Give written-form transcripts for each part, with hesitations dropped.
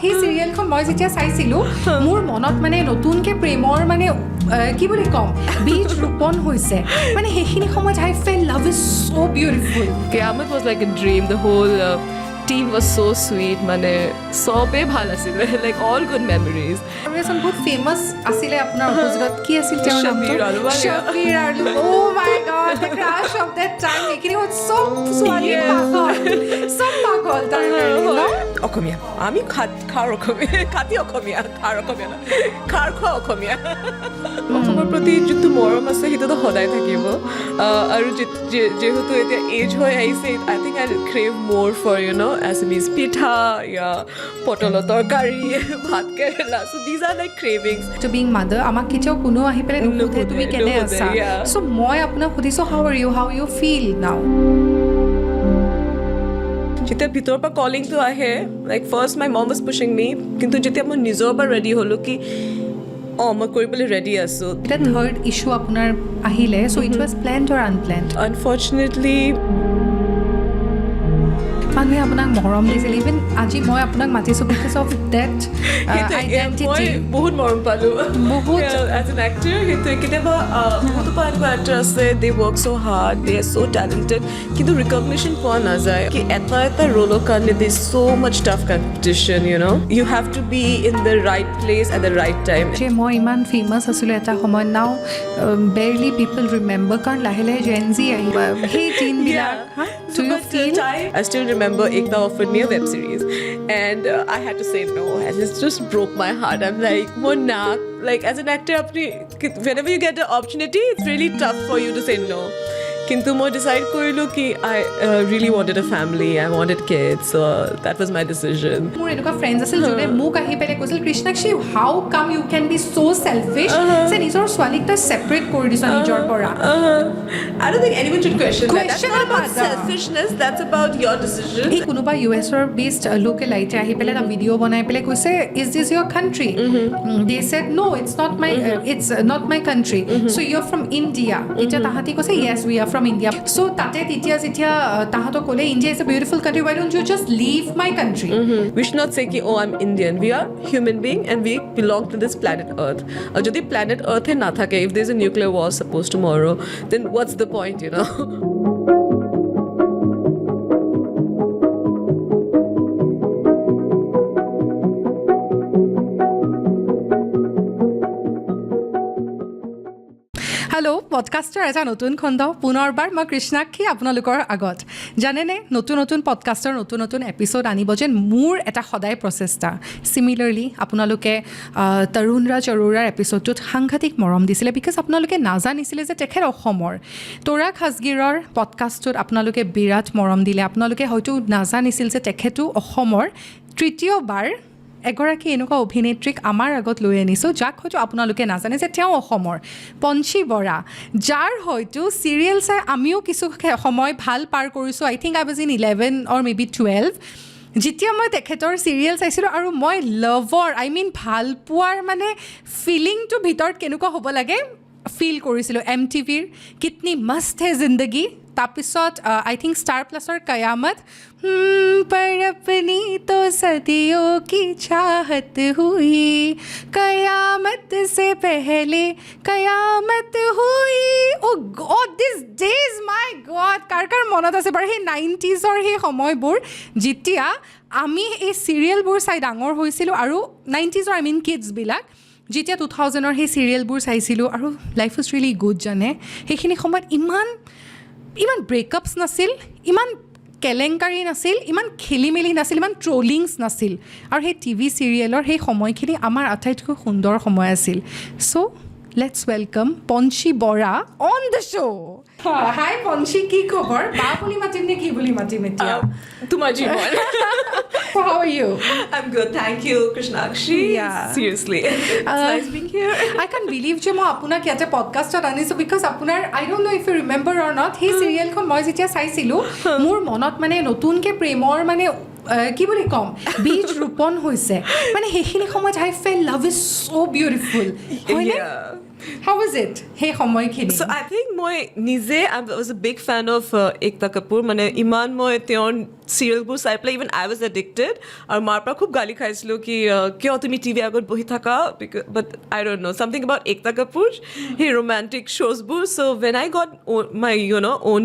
সেই চিৰিয়েলখন মই যেতিয়া চাইছিলোঁ মোৰ মনত মানে নতুনকৈ প্ৰেমৰ মানে কি বুলি ক'ম বীজ ৰোপণ হৈছে মানে সেইখিনি সময়ত I felt love is so beautiful. Qiyamah was like a dream. The whole team was so sweet. মানে সবে ভাল আছিল. Like all good memories. আৰু এজন বহুত ফেমাছ আছিলে আপোনাৰ অপোজিটত কি আছিল তেওঁৰ নামটো Shabbir Aluwalia. Oh my god, the crush of that time. এইখিনি হ'ল চব ছোৱালী পাগল চব পাগল তাৰ কাৰণে অসমীয়া আমি খাৰ অসমীয়া খাতি অসমীয়া খাৰ অসমীয়া না খাৰ খোৱা অসমীয়া অসমৰ প্ৰতি যোনটো মৰম আছে সেইটোতো সদায় থাকিব আৰু যেহেতু এতিয়া এজ হৈ আহিছে আই থিংক আই ক্ৰেভ মোৰ ফৰ Assamese পিঠা ইয়া পটলৰ তৰকাৰী ভাত Kerala so these are like cravings to being mother আমাক কেতিয়াও কোনো আহি পেলাই নুসুধে তুমি কেনে আছা so মই আপোনাক সুধিছোঁ how you feel now যেতিয়া ভিতৰৰ পৰা কলিংটো আহে like first my mom was pushing me কিন্তু যেতিয়া মই নিজৰ পৰা ৰেডি হ'লোঁ কি মই কৰিবলৈ ৰেডি আছোঁ এটা থাৰ্ড ইছ্যু আপোনাৰ আহিলে so it was planned or unplanned unfortunately মানুহে আপোনাক মৰম দিছিল ইভেন আজি মই আপোনাক মাতিছোঁ বিকজ অফ ডেট আইডেণ্টিটি বহুত মৰম পালোঁ বহুত এজ এন এক্টৰ সেইটো কেতিয়াবা বহুতো এনেকুৱা এক্টৰ আছে দে ৱৰ্ক চ' হাৰ্ড দে আৰ চ' টেলেণ্টেড কিন্তু ৰিকগনিশ্যন পোৱা নাযায় কি এটা ৰোলৰ কাৰণে they so' much tough competition you have to be in the right place at the right time যে মই ইমান ফেমাছ আছিলোঁ এটা সময়ত নাও বেৰলি পিপল ৰিমেম্বাৰ কাৰণ লাহে লাহে জেনজি আহিব সেই দিনবিলাক Do you feel? I still remember Ekta offered me a web series and I had to say no and it just broke my heart. I'm like, Mona, like as an actor, whenever you get the opportunity, it's really tough for you to say no. Kintu moi decide korilu ki I really wanted a family, I wanted kids, so that was my decision. More enuka friends asil jone muk ahi pele kosil Krishnakshi how come you can be so selfish se nijor swalik ta separate kori disa nijor pora I don't think anyone should question that. That's not about selfishness, that's about your decision. Ei kunuba US or based local aite ahi pele ta video banai pele koise is this your country they said no it's not my country so you're from India eta tahati koise yes we are from India. So tate titia jitia tahato kole India is a beautiful country why don't you just leave my country we should not say ki oh I'm Indian we are human being and we belong to this planet earth jodi planet earth he na thake if there's a nuclear war suppose tomorrow then what's the point hello' পডকাষ্টৰ এটা নতুন খণ্ড পুনৰবাৰ মই কৃষ্ণাক্ষী আপোনালোকৰ আগত জানেনে নতুন নতুন পডকাষ্টৰ নতুন নতুন এপিছ'ড আনিব যেন মোৰ এটা সদায় প্ৰচেষ্টা চিমিলাৰলি আপোনালোকে তৰুণ ৰাজ অৰোৰাৰ এপিছ'ডটোত সাংঘাতিক মৰম দিছিলে বিকজ আপোনালোকে নাজানিছিলে যে তেখেত অসমৰ তৰা খাজগিৰৰ পডকাষ্টটোত আপোনালোকে বিৰাট মৰম দিলে আপোনালোকে হয়তো নাজানিছিল যে তেখেতো অসমৰ তৃতীয়বাৰ এগৰাকী এনেকুৱা অভিনেত্ৰীক আমাৰ আগত লৈ আনিছোঁ যাক হয়তো আপোনালোকে নাজানে যে তেওঁ অসমৰ পঞ্চী বৰা যাৰ হয়তো চিৰিয়েল চাই আমিও কিছু সময় ভাল পাৰ কৰিছোঁ I think I was in 11 or maybe 12 যেতিয়া মই তেখেতৰ চিৰিয়েল চাইছিলোঁ আৰু মই লাভৰ ভাল পোৱাৰ মানে ফিলিংটো ভিতৰত কেনেকুৱা হ'ব লাগে ফিল কৰিছিলোঁ MTVৰ কিতনি মস্ত হে জিন্দগী তাৰপিছত আই থিংক ষ্টাৰ প্লাছৰ কয়ামত पर अपनी तो सदियों की चाहत हुई कयामत से पहले कयामत हुई oh God this days my God কাৰ মনত আছে বাৰু সেই 90sৰ সেই সময়বোৰ যেতিয়া আমি এই চিৰিয়েলবোৰ চাই ডাঙৰ হৈছিলোঁ আৰু 90sৰ আই মিন কিডছবিলাক যেতিয়া 2000ৰ সেই চিৰিয়েলবোৰ চাইছিলোঁ আৰু লাইফ ইজ ৰিয়েলি গুড জানে সেইখিনি সময়ত ইমান ব্ৰেকআপছ নাছিল ইমান কেলেংকাৰী নাছিল ইমান খেলি মেলি নাছিল ইমান ট্ৰলিংছ নাছিল আৰু সেই টিভি চিৰিয়েলৰ সেই সময়খিনি আমাৰ আটাইতকৈ সুন্দৰ সময় আছিল so' let's welcome Panchhi Bora on the show' hi Panchhi কি খবৰ বা বুলি মাতিম নে কি বুলি মাতিম এতিয়া তোমাৰ জীৱন How are you? I'm good, thank you, Krishnakshi. Yeah. Seriously. It's nice being here. I can't believe যে মই আপোনাক ইয়াতে পডকাষ্টত আনিছোঁ বিকজ আপোনাৰ I don't know if you remember or not সেই চিৰিয়েলখন মই যেতিয়া চাইছিলোঁ মোৰ মনত মানে নতুনকৈ প্ৰেমৰ মানে কি বুলি ক'ম বীজ ৰোপণ হৈছে মানে সেইখিনি সময়ত I felt love is so beautiful হয়নে How was it? সেই সময়খিনি So I think মই নিজে I was a big fan of Ekta Kapoor. মানে ইমান মই তেওঁৰ চিৰিয়েলবোৰ চাই পেলাই ইভেন আই ৱাজ এডিক্টেড আৰু মাৰ পৰা খুব গালি খাইছিলোঁ কি কিয় তুমি টিভি আগত বহি থাকা বাট আই ডোণ্ট ন' চামথিং এবাউট Ekta Kapoor সেই ৰোমান্টিক শ্ব'জবোৰ চ' when I got my own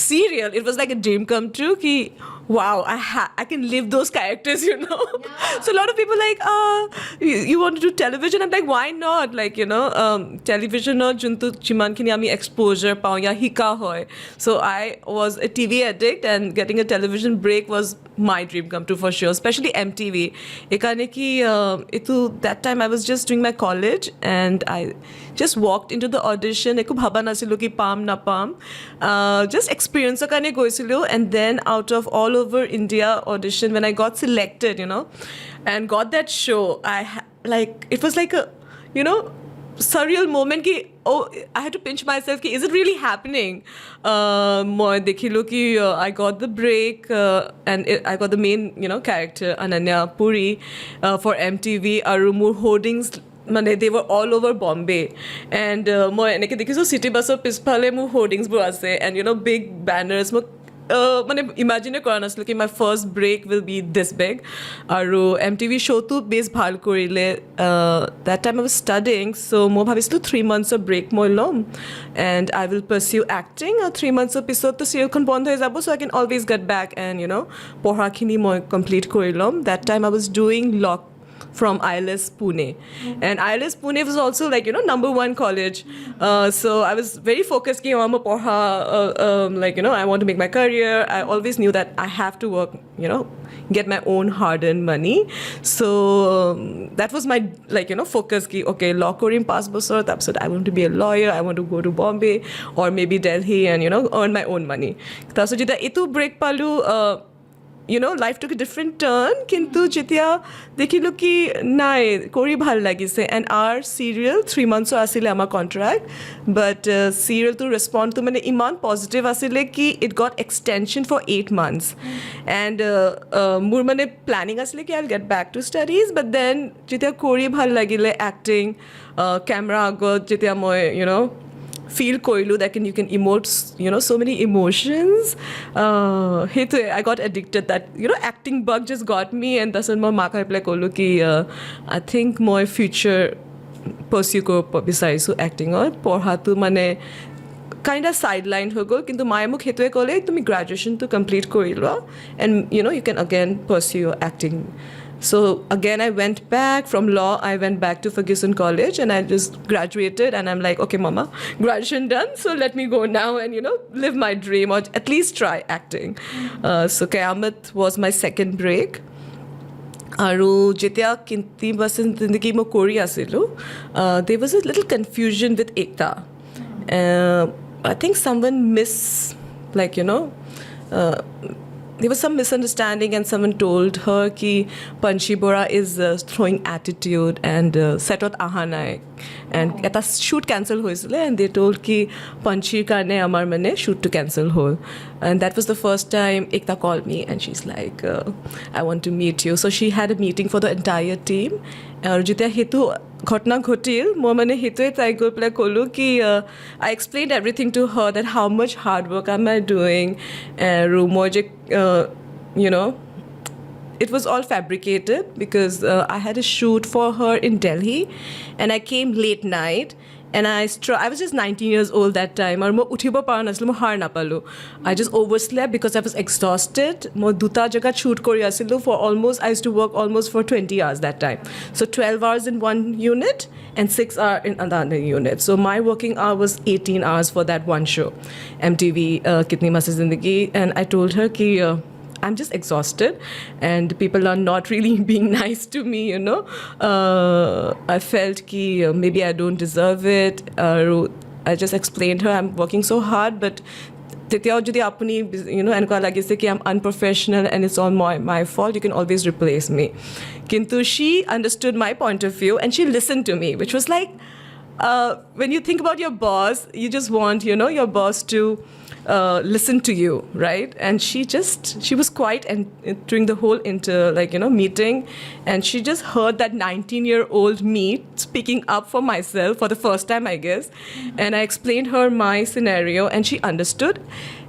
serial, it was like a dream come true ki wow, I can live those characters, So a lot of people like you want to do television? I'm like, why not? Like, television or juntu chiman khini ami exposure pao ya hika hoy. So I was a TV addict and getting a television break was my dream come true for sure, especially MTV. Ekane ki that time I was just doing my college and I just walked into the audition. Ekku bhaba nasilu ki pam na pam. Just experience kane goisilu, and then out of all over India audition, when I got selected, and got that show, it was like a, surreal moment ki, oh, I had to pinch myself ki, is it really happening? Moi dekhilu ki I got the break and I got the main, character Ananya Puri for MTV. Aru mur hoardings মানে they were all over Bombay and মই এনেকৈ দেখিছোঁ চিটি বাছৰ পিছফালে মোৰ হোৰ্ডিংছবোৰ আছে and big banners মই মানে ইমাজিনে কৰা নাছিলোঁ কি my first break will be this big আৰু MTV শ্ব'টো বেছ ভাল কৰিলে that time I was studying so' মই ভাবিছিলোঁ 3 monthsৰ ব্ৰেক মই ল'ম and I will pursue acting আৰু 3 monthsৰ পিছততো চিৰিয়েলখন বন্ধ হৈ যাব so' I can always get back and পঢ়াখিনি মই কমপ্লিট কৰি ল'ম that time I was doing lock from ILS Pune. And ILS Pune was also like, number 1 college. So I was very focused, I want to make my career. I always knew that I have to work, get my own hard-earned money. So that was my, focus. Okay, law Korean passport, I want to be a lawyer. I want to go to Bombay or maybe Delhi and, earn my own money. So jeta etu break palu, life took a different turn কিন্তু যেতিয়া দেখিলোঁ কি নাই কৰি ভাল লাগিছে and our serial 3 monthsৰ আছিলে আমাৰ কণ্ট্ৰেক্ট বাট চিৰিয়েলটোৰ ৰেছপন্সটো মানে ইমান পজিটিভ আছিলে কি it got extension for 8 months and মোৰ মানে প্লেনিং আছিলে কি I'll get back to studies but then যেতিয়া কৰি ভাল লাগিলে এক্টিং কেমেৰা আগত যেতিয়া মই feel koilu that you can emote so many emotions I got addicted that acting bug just got me and that's when my maka apply kolu ki I think my future pursue ko bisaisu acting or porha tu mane kind of sidelined ho gol kintu mai muk hetue kole tumi graduation to complete korilo and you can again pursue acting. So again, I went back from law. I went back to Ferguson College and I just graduated and I'm like, okay, mama, graduation done. So let me go now and, live my dream or at least try acting. So Qayamat was my second break. আৰু যেতিয়া কিন্তি বাচিন জিন্দগী মই কৰি আছিলোঁ there was a little confusion with Ekta. I think someone there was some misunderstanding and someone told her ki Panchi Bora is throwing attitude and setot ahanai and eta shoot cancel hoisile and they told ki Panchi karne amar mane shoot to cancel hol and that was the first time Ekta called me and she's like I want to meet you so she had a meeting for the entire team aur jeta hetu ঘটনা ঘটিল মই মানে সেইটোৱে তাই গৈ পেলাই ক'লোঁ কি I explained everything to her that how much hard work am I doing আৰু মই যে it was all fabricated because I had a shoot for her in Delhi and I came late night and I was just 19 years old that time আৰু মই উঠিব পৰা নাছিলোঁ মই হাৰ নাপালোঁ I just overslept because I was exhausted মই দুটা জেগাত শ্বুট কৰি আছিলোঁ for almost I used to work almost for 20 hours that time so 12 hours in one unit and 6 hours in another unit so my working hour was 18 hours for that one show MTV Kitni Masti Zindagi and I told her ki I'm just exhausted and people are not really being nice to me, I felt ki maybe I don't deserve it. I just explained her I'm working so hard but তেতিয়াও যদি আপুনি এনেকুৱা লাগিছে কি I'm unprofessional and it's all my fault you can always replace me. কিন্তু she understood my point of view and she listened to me which was like when you think about your boss you just want your boss to listen to you, right? And she was quiet and during the whole meeting, and she just heard that 19-year-old me speaking up for myself for the first time, I guess. And I explained her my scenario, and she understood.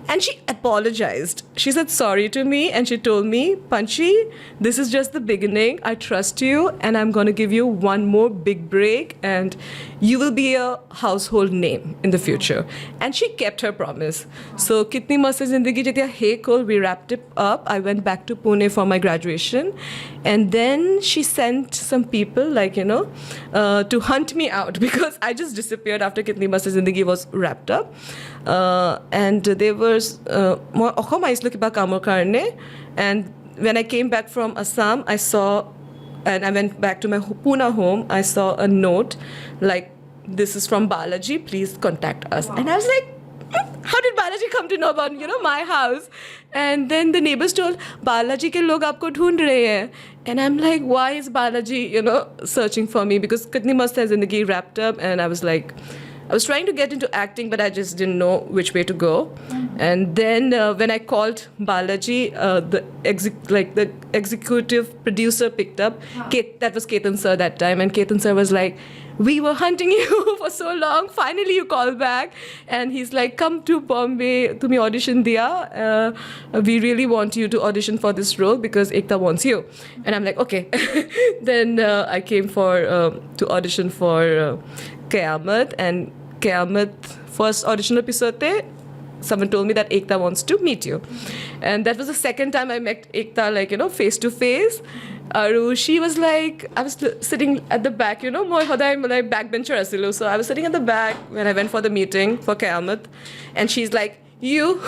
And she apologized. She said sorry to me, and she told me, Panchi, this is just the beginning. I trust you, and I'm going to give you one more big break, and you will be a household name in the future. And she kept her promise. So, Kitni Mast Hai Zindagi Jetya Hekol, we wrapped it up. I went back to Pune for my graduation, and then she sent some people, to hunt me out because I just disappeared after Kitni Mast Hai Zindagi was wrapped up. And they were মই অসম আহিছিলোঁ কিবা কামৰ কাৰণে, and when I came back from Assam, and I went back to my Pune home, I saw a note like, this is from Balaji, please contact us. And I was like, how did Balaji come to know about, my house? And then the neighbors told, Balaji ke log aapko dhoond rahe hain. And I'm like, why is Balaji, searching for me? Because Kitni Mast Hai Zindagi wrapped up, and I was like, I was trying to get into acting, but I just didn't know which way to go. And then when I called Balaji, the executive producer picked up. That was Ketan sir that time. And Ketan sir was like, we were hunting you for so long. Finally, you called back. And he's like, come to Bombay. Tumi audition diya. We really want you to audition for this role because Ekta wants you. And I'm like, okay. Then I came to audition for Qayamat. And Qayamat first audition episode te, someone told me that Ekta wants to meet you. And that was the second time I met Ekta, face to face. She was like, I was sitting at the back, moi hoday backbencher asilo. So I was sitting at the back when I went for the meeting for Qayamat. And she's like, you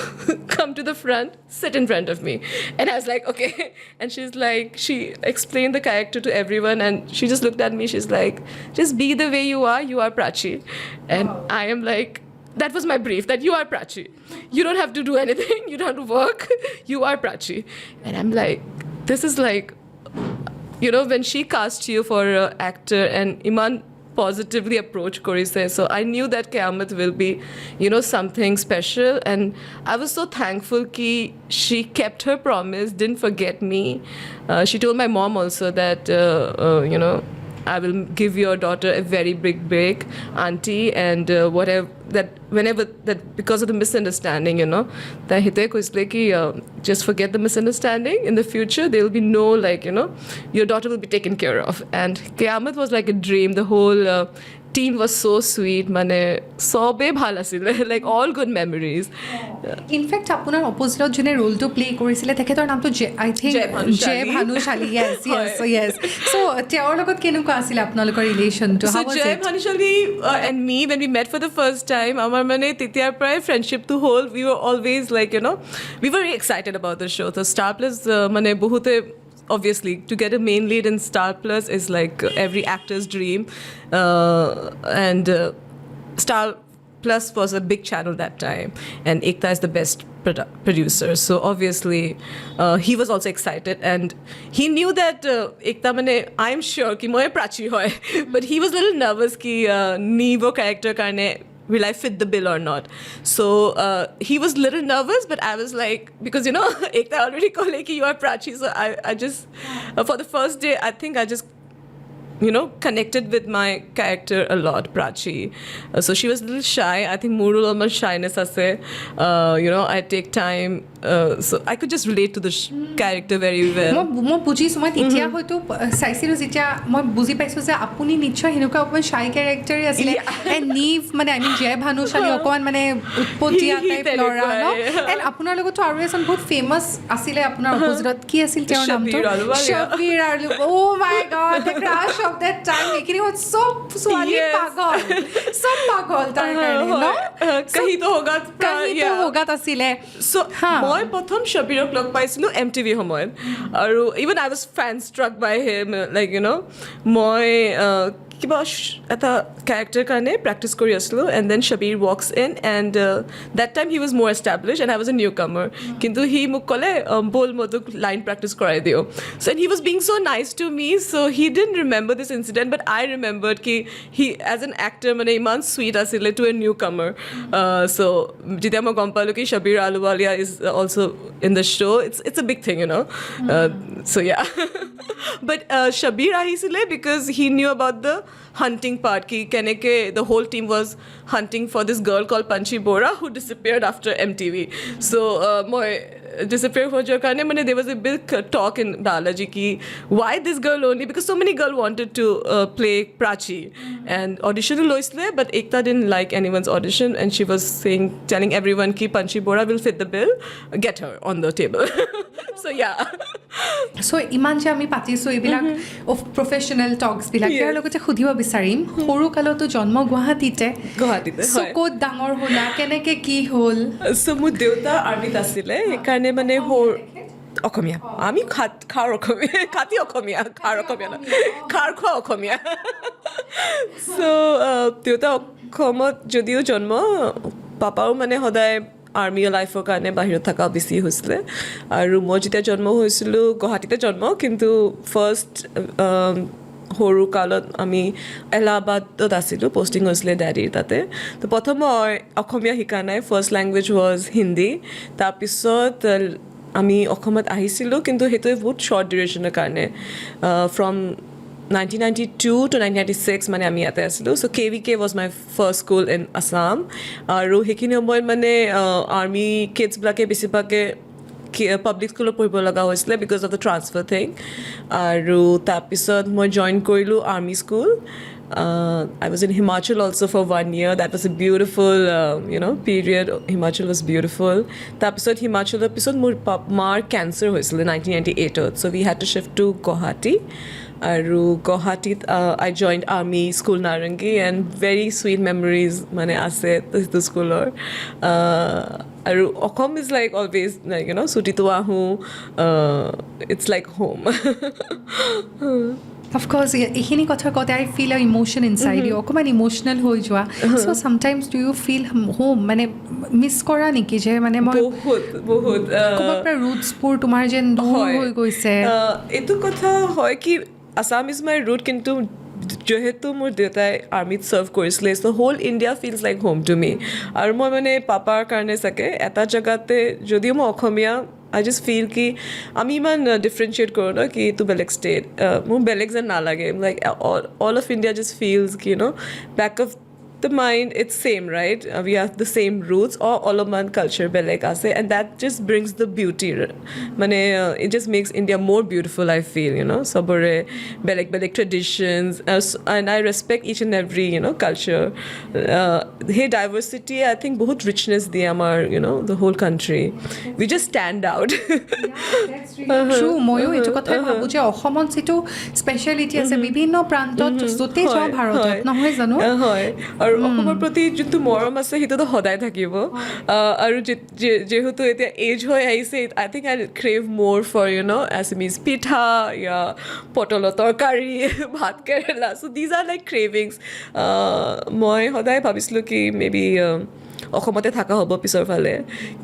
come to the front, sit in front of me. And I was like, okay. And she's like, she explained the character to everyone, and she just looked at me. She's like, just be the way you are Prachi. And I am like, that was my brief, that you are Prachi. You don't have to do anything. You don't have to work. You are Prachi. And I'm like, this is like, when she cast you for an actor, and Iman positively approach Korise. So I knew that Qayamat will be, something special. And I was so thankful ki she kept her promise, didn't forget me. She told my mom also that, I will give your daughter a very big break, auntie, and whenever because of the misunderstanding, that hite ko isliye ki just forget the misunderstanding. In the future, there will be no your daughter will be taken care of. And Qayamat was like a dream. The whole team was so sweet. Mane sobe bhal asile, like all good memories. In fact আপোনাৰ অপজিটত যোনে ৰোলটো play কৰিছিলে তেখেতৰ নামটো I think Jay Bhanushali. yes. So তেওঁৰ লগত কেনেকুৱা আছিল আপোনালোকৰ ৰিলেশ্যনটো? So Jay Bhanushali and me, when we met for the first time, আমাৰ মানে তেতিয়াৰ পৰাই ফ্ৰেণ্ডশ্বিপটো হ'ল. We were always we were very excited about the show. So Star Plus মানে বহুতে, obviously, to get a main lead in Star Plus is like every actor's dream. And Star Plus was a big channel that time. And Ekta is the best producer. So obviously, he was also excited. And he knew that Ekta I'm sure ki moye Prachi hoy. But he was a little nervous ki Nevo character karne, will I fit the bill or not? So he was a little nervous, but I was like, because Ekta already called ki you are Prachi. So I just, for the first day, I think I just connected with my character a lot, Prachi. So she was a little shy. I think Murul almost shyness ase. I take time. So I could just relate to the character very well. মই বুজিছোঁ. মই তেতিয়া হয়তো চাইছিলোঁ যেতিয়া মই বুজি পাইছোঁ যে আপুনি নিশ্চয় সেনেকুৱা অকণমান চাই কেৰেক্টাৰে আছিলে. নিভ জয় ভানুশালী অকণমান উৎপতীয়া টাইপ ল'ৰা ন. এণ্ড আপোনাৰ লগতো আৰু এজন বহুত ফেমাছ আছিলে আপোনাৰ অপজিটত. কি আছিল তেওঁৰ নামটো? শ্ববিৰ আলু. Oh' my God, the crush of that time. এইখিনি চব ছোৱালী পাগল, চব পাগল তাৰ কাৰণে ন. কাহি তো হোগাত আছিলে. So মই প্ৰথম শ্ববিৰক লগ পাইছিলোঁ MTV সময়ত. আৰু even I was fan struck by him, মই কিবা এটা কেৰেক্টাৰ কাৰণে প্ৰেক্টিছ কৰি আছিলোঁ and then Shabir walks in and that time he was more established and I was a newcomer কিন্তু সি মোক ক'লে ব'ল মই তোক লাইন প্ৰেক্টিছ কৰাই দিওঁ so and he was being so nice to me so he didn't remember this incident but I remembered ki he as an actor মানে ইমান sweet আছিলে to a newcomer so যেতিয়া মই গম পালোঁ কি Shabir Ahluwalia is also in the show it's a big thing you know so yeah but Shabir ahisile because he knew about the hunting part ki keneke the whole team was hunting for this girl called Panchi Bora who disappeared after MTV so moi disappear ho jor karne mane there was a big talk in Balaji ki why this girl only because so many girl wanted to play Prachi and audition loisle but Ekta didn't like anyone's audition and she was telling everyone ki Panchi Bora will fit the bill get her on the table so yeah so ইমান যে আমি পাতিছোঁ এইবিলাক of professional টকছবিলাক ইয়াৰ লগতে সুধিব বিচাৰিম সৰু কালতো জন্ম গুৱাহাটীতে ক'ত ডাঙৰ হ'লা কেনেকৈ কি হ'ল so মোৰ দেউতা আৰ্মিত আছিলে সেইকাৰণে মানে অসমীয়া আমি খাৰ অসমীয়া খাতি অসমীয়া খাৰ অসমীয়া না খাৰ খোৱা অসমীয়া so দেউতা অসমত যদিও জন্ম পাপাও মানে সদায় আৰ্মি লাইফৰ কাৰণে বাহিৰত থকা বেছি হৈছিলে আৰু মই যেতিয়া জন্ম হৈছিলোঁ গুৱাহাটীতে জন্ম কিন্তু ফাৰ্ষ্ট সৰু কালত আমি এলাহাবাদত আছিলোঁ পষ্টিং হৈছিলে ডেডিৰ তাতে তো প্ৰথম মই অসমীয়া শিকা নাই ফাৰ্ষ্ট লেংগুৱেজ ৱাজ হিন্দী তাৰপিছত আমি অসমত আহিছিলোঁ কিন্তু সেইটোৱে বহুত শ্বৰ্ট ডিউৰেশ্যনৰ কাৰণে ফ্ৰম 1992 to 1996 মানে আমি ইয়াতে আছিলোঁ চ' KVK was my first school in Assam আৰু সেইখিনি সময়ত মানে আৰ্মি কিডছবিলাকে বেছিভাগে পাব্লিক স্কুলত পঢ়িব লগা হৈছিলে because of the transfer thing আৰু তাৰপিছত মই জইন কৰিলোঁ army school I was in Himachal also for 1 year. That was a beautiful, period. Himachal was beautiful. তাৰপিছত হিমাচলৰ পিছত মোৰ মাৰ কেঞ্চাৰ হৈছিলে 1998 so we had to shift to Guwahati আৰু গুৱাহাটীত I joined army school Narangi and very sweet memories মানে আছে সেইটো স্কুলৰ আৰু অসম is like always like ছুটিটো আহোঁ it's like home অফক'ৰ্ছ এইখিনি কথা কওঁতে I feel a emotion inside you অকণমান ইম'শ্যনেল হৈ যোৱা so' sometimes do you feel home মানে মিছ কৰা নেকি যে মানে মই বহুত ক'ৰবাৰ পৰা ৰুটছবোৰ তোমাৰ যেন দূৰ হৈ গৈছে এইটো কথা হয় কি আছাম ইজ মাই ৰুট কিন্তু যিহেতু মোৰ দেউতাই আৰ্মিত ছাৰ্ভ কৰিছিলে so' whole India feels like home to me আৰু মই মানে পাপাৰ কাৰণে চাগে এটা জেগাতে যদিও মই Asamiya I just feel ki আমি ইমান differentiate কৰোঁ ন কি এইটো বেলেগ ষ্টেট মোৰ বেলেগ যেন নালাগে like all of India just feels ki back of the mind it's same right we have the same roots all of one culture beleg ase and that just brings the beauty mane it just makes India more beautiful I feel sabore beleg traditions and I respect each and every culture hey diversity I think bahut richness diye amar the whole country we just stand out true moyo etu kotha bhabu je ohomon situ speciality ase bibhinno prantot jote jao bharotot nohoy jano hoy আৰু অসমৰ প্ৰতি যোনটো মৰম আছে সেইটোতো সদায় থাকিব আৰু যেহেতু এতিয়া এজ হৈ আহিছে আই থিংক আই ক্ৰেভ মোৰ ফৰ এছামিজ পিঠা ইয়া পটলৰ তৰকাৰী ভাত কেৰেলা চ' দিজ আৰ লাইক ক্ৰেভিংছ মই সদায় ভাবিছিলোঁ কি মেবি অসমতে থকা হ'ব পিছৰ ফালে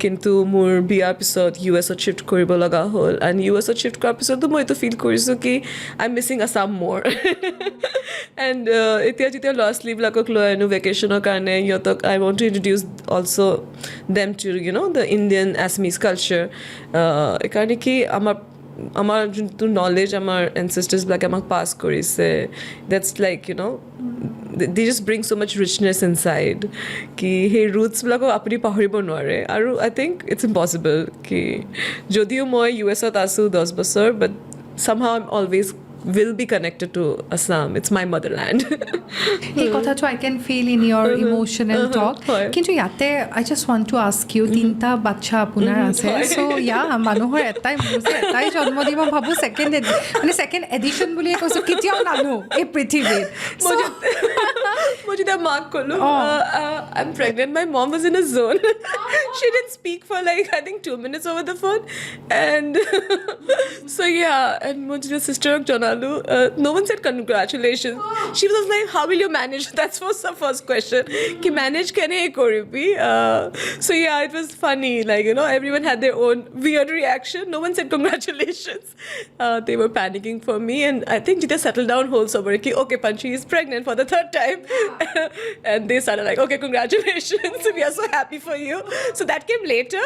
কিন্তু মোৰ বিয়াৰ পিছত US-ত শ্বিফ্ট কৰিব লগা হ'ল এণ্ড US-ত শ্বিফ্ট কৰাৰ পিছতো মই এইটো ফিল কৰিছোঁ কি আই এম মিছিং আছাম মোৰ এণ্ড এতিয়া যেতিয়া ল'ৰা ছোৱালীবিলাকক লৈ আনো ভেকেশ্যনৰ কাৰণে সিহঁতক I want to introduce also' them to the Indian Assamese culture এইকাৰণে কি আমাৰ যোনটো নলেজ আমাৰ এনচেষ্টাৰ্ছবিলাকে আমাক পাছ কৰিছে that's like they just bring so much richness inside ki hey roots bilako apni pahoribo noare aru I think it's impossible ki jodio moi US at asu 10 bachor but somehow I'm always will be connected to Assam it's my motherland ei kotha to I can feel in your emotional talk kintu yate I just want to ask you tinta bacha apunar ase so yeah manuhor etai muse etai jonmo dibo bhabu second edition buli koisu kitiao nanu ei prithibir মই মই যেতিয়া মাক ক'লো I'm pregnant, my mom was in a zone. She didn't speak for like I think 2 minutes over the phone, and so yeah, and my sister jonalu, no one said congratulations. She was like, how will you manage? That was the first question, ki manage kane koribi. So yeah, it was funny, like, you know, everyone had their own weird reaction. No one said congratulations. They were panicking for me, and I think jita settled down whole sober ki okay, Panchi is pregnant for the third time. And they started like, okay, congratulations, we are so happy for you. So that came later.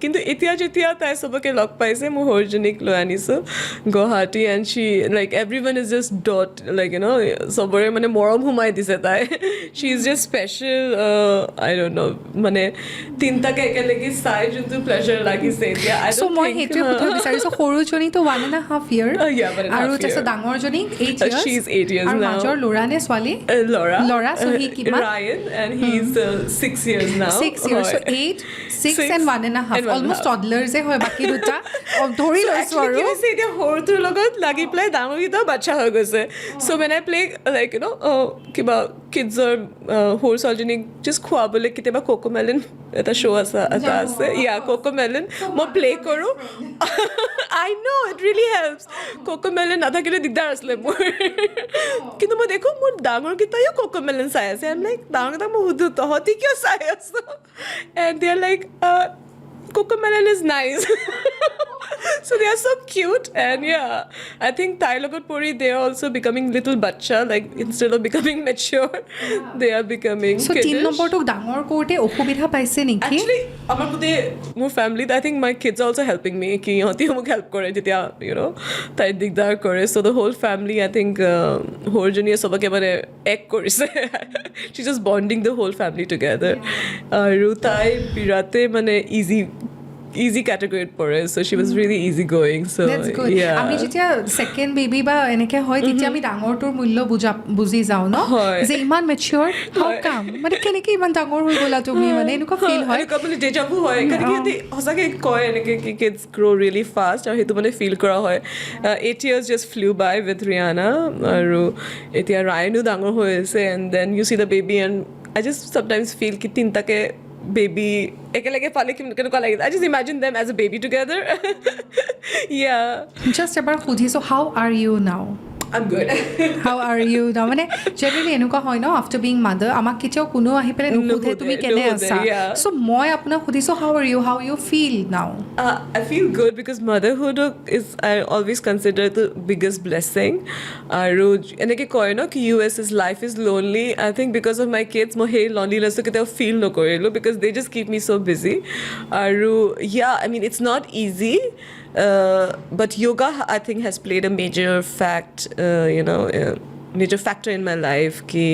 Kintu etia jetia tai soboke log paise mo horjonik loi anisu Guwahati, and she, like, everyone is just like, you know, sobore mane morom humai dise tai. She is just special. I don't know, mane tinta ke ekelegi sai juntu pleasure lagise etia. I So don't মই think সেইটোৱে সুধিব বিচাৰিছোঁ, সৰুজনীতো 1.5 year yeah, 1.5 আৰু year. তাৰপিছত ডাঙৰজনী 8 years She's 8 years আৰু now. মাজৰ ল'ৰা নে ছোৱালী? Laura. So he kiman? Ryan, and he's 6 years now. 6 years, so 8, 6 and 1.5, almost toddlers হয় বাকী দুটা ধৰি লৈছোঁ আৰু এতিয়া সৰুটোৰ লগত লাগি পেলাই ডাঙৰকেইটাও বাচ্চা হৈ গৈছে. So when I play, like, you know, কিবা কিডছৰ সৰু ছোৱালীজনীক জাষ্ট খুৱাবলৈ কেতিয়াবা কোকোমেলিন এটা শ্ব' এটা আছে, কোকোমেলিন মই প্লে কৰোঁ. I know, it really helps. কোকোমেলিন নাথাকিলে দিগদাৰ আছিলে মোৰ. কিন্তু মই দেখোঁ মোৰ ডাঙৰকেইটাইও কোকোমেলিন চাই আছে. I'm like, ডাঙৰকেইটাক মই সুধোঁ তহঁতি কিয় চাই আছ? And they're like, cocomelon is nice. So they are so cute, and yeah, I think Thai logot puri, they are also becoming little bacha, like instead of becoming mature, they are becoming so kiddish. 3 নম্বৰটোক ডাঙৰ কৰোঁতে অসুবিধা পাইছে নেকি? Actually, আমাৰ গোটেই মোৰ family, I think my kids are also helping me, কি ইহঁতিও মোক help কৰে যেতিয়া, you know, তাই দিগদাৰ কৰে. So the whole family, I think, সৰুজনীয়ে চবকে মানে এক কৰিছে. She's just bonding the whole family together. আৰু তাই বিৰাতে মানে easy category পৰে, so she was really easy going. So That's good. yeah, আমি যেতিয়া সেকেন্ড বেবি বা এনেকে হয় তেতিয়া আমি ডাঙৰটোৰ মূল্য বুজি যাওঁ ন, যে ইমান মেচিয়ৰ হাউ কাম, মানে কেনেকে ইমান ডাঙৰ হৈ গ'লা তুমি, মানে এনেকুৱা ফিল হয়, এনেকুৱা মানে deja vu হয়. কাৰণ সিহঁতি সঁচাকৈ কয় এনেকৈ কি kids grow really fast, আৰু সেইটো মানে ফিল কৰা হয়. 8 years just flew by with Rihanna, আৰু এতিয়া Ryanও ডাঙৰ হৈ আছে, and then you see the baby, and I just sometimes feel কি তিনটাকে baby ekelege pale kenuka lagise. I just imagine them as a baby together. Yeah, just এবাৰ সুধিছোঁ how are you now? I'm good. How are you now? মানে generally এনেকুৱা হয় ন, after being mother আমাক কেতিয়াও কোনো আহি পেলাই নুসুধে তুমি কেনে আছা. চ' মই আপোনাক সুধিছোঁ how are you, how you feel now? I feel good because motherhood is, I always consider the biggest blessing. আৰু এনেকৈ কয় ন কি US's life is lonely. I think because of my kids মই সেই lonelinessটো কেতিয়াও feel নকৰিলোঁ because they just keep me so busy. আৰু yeah, I mean it's not easy. But yoga, I think, has played a major major factor in my life. Ki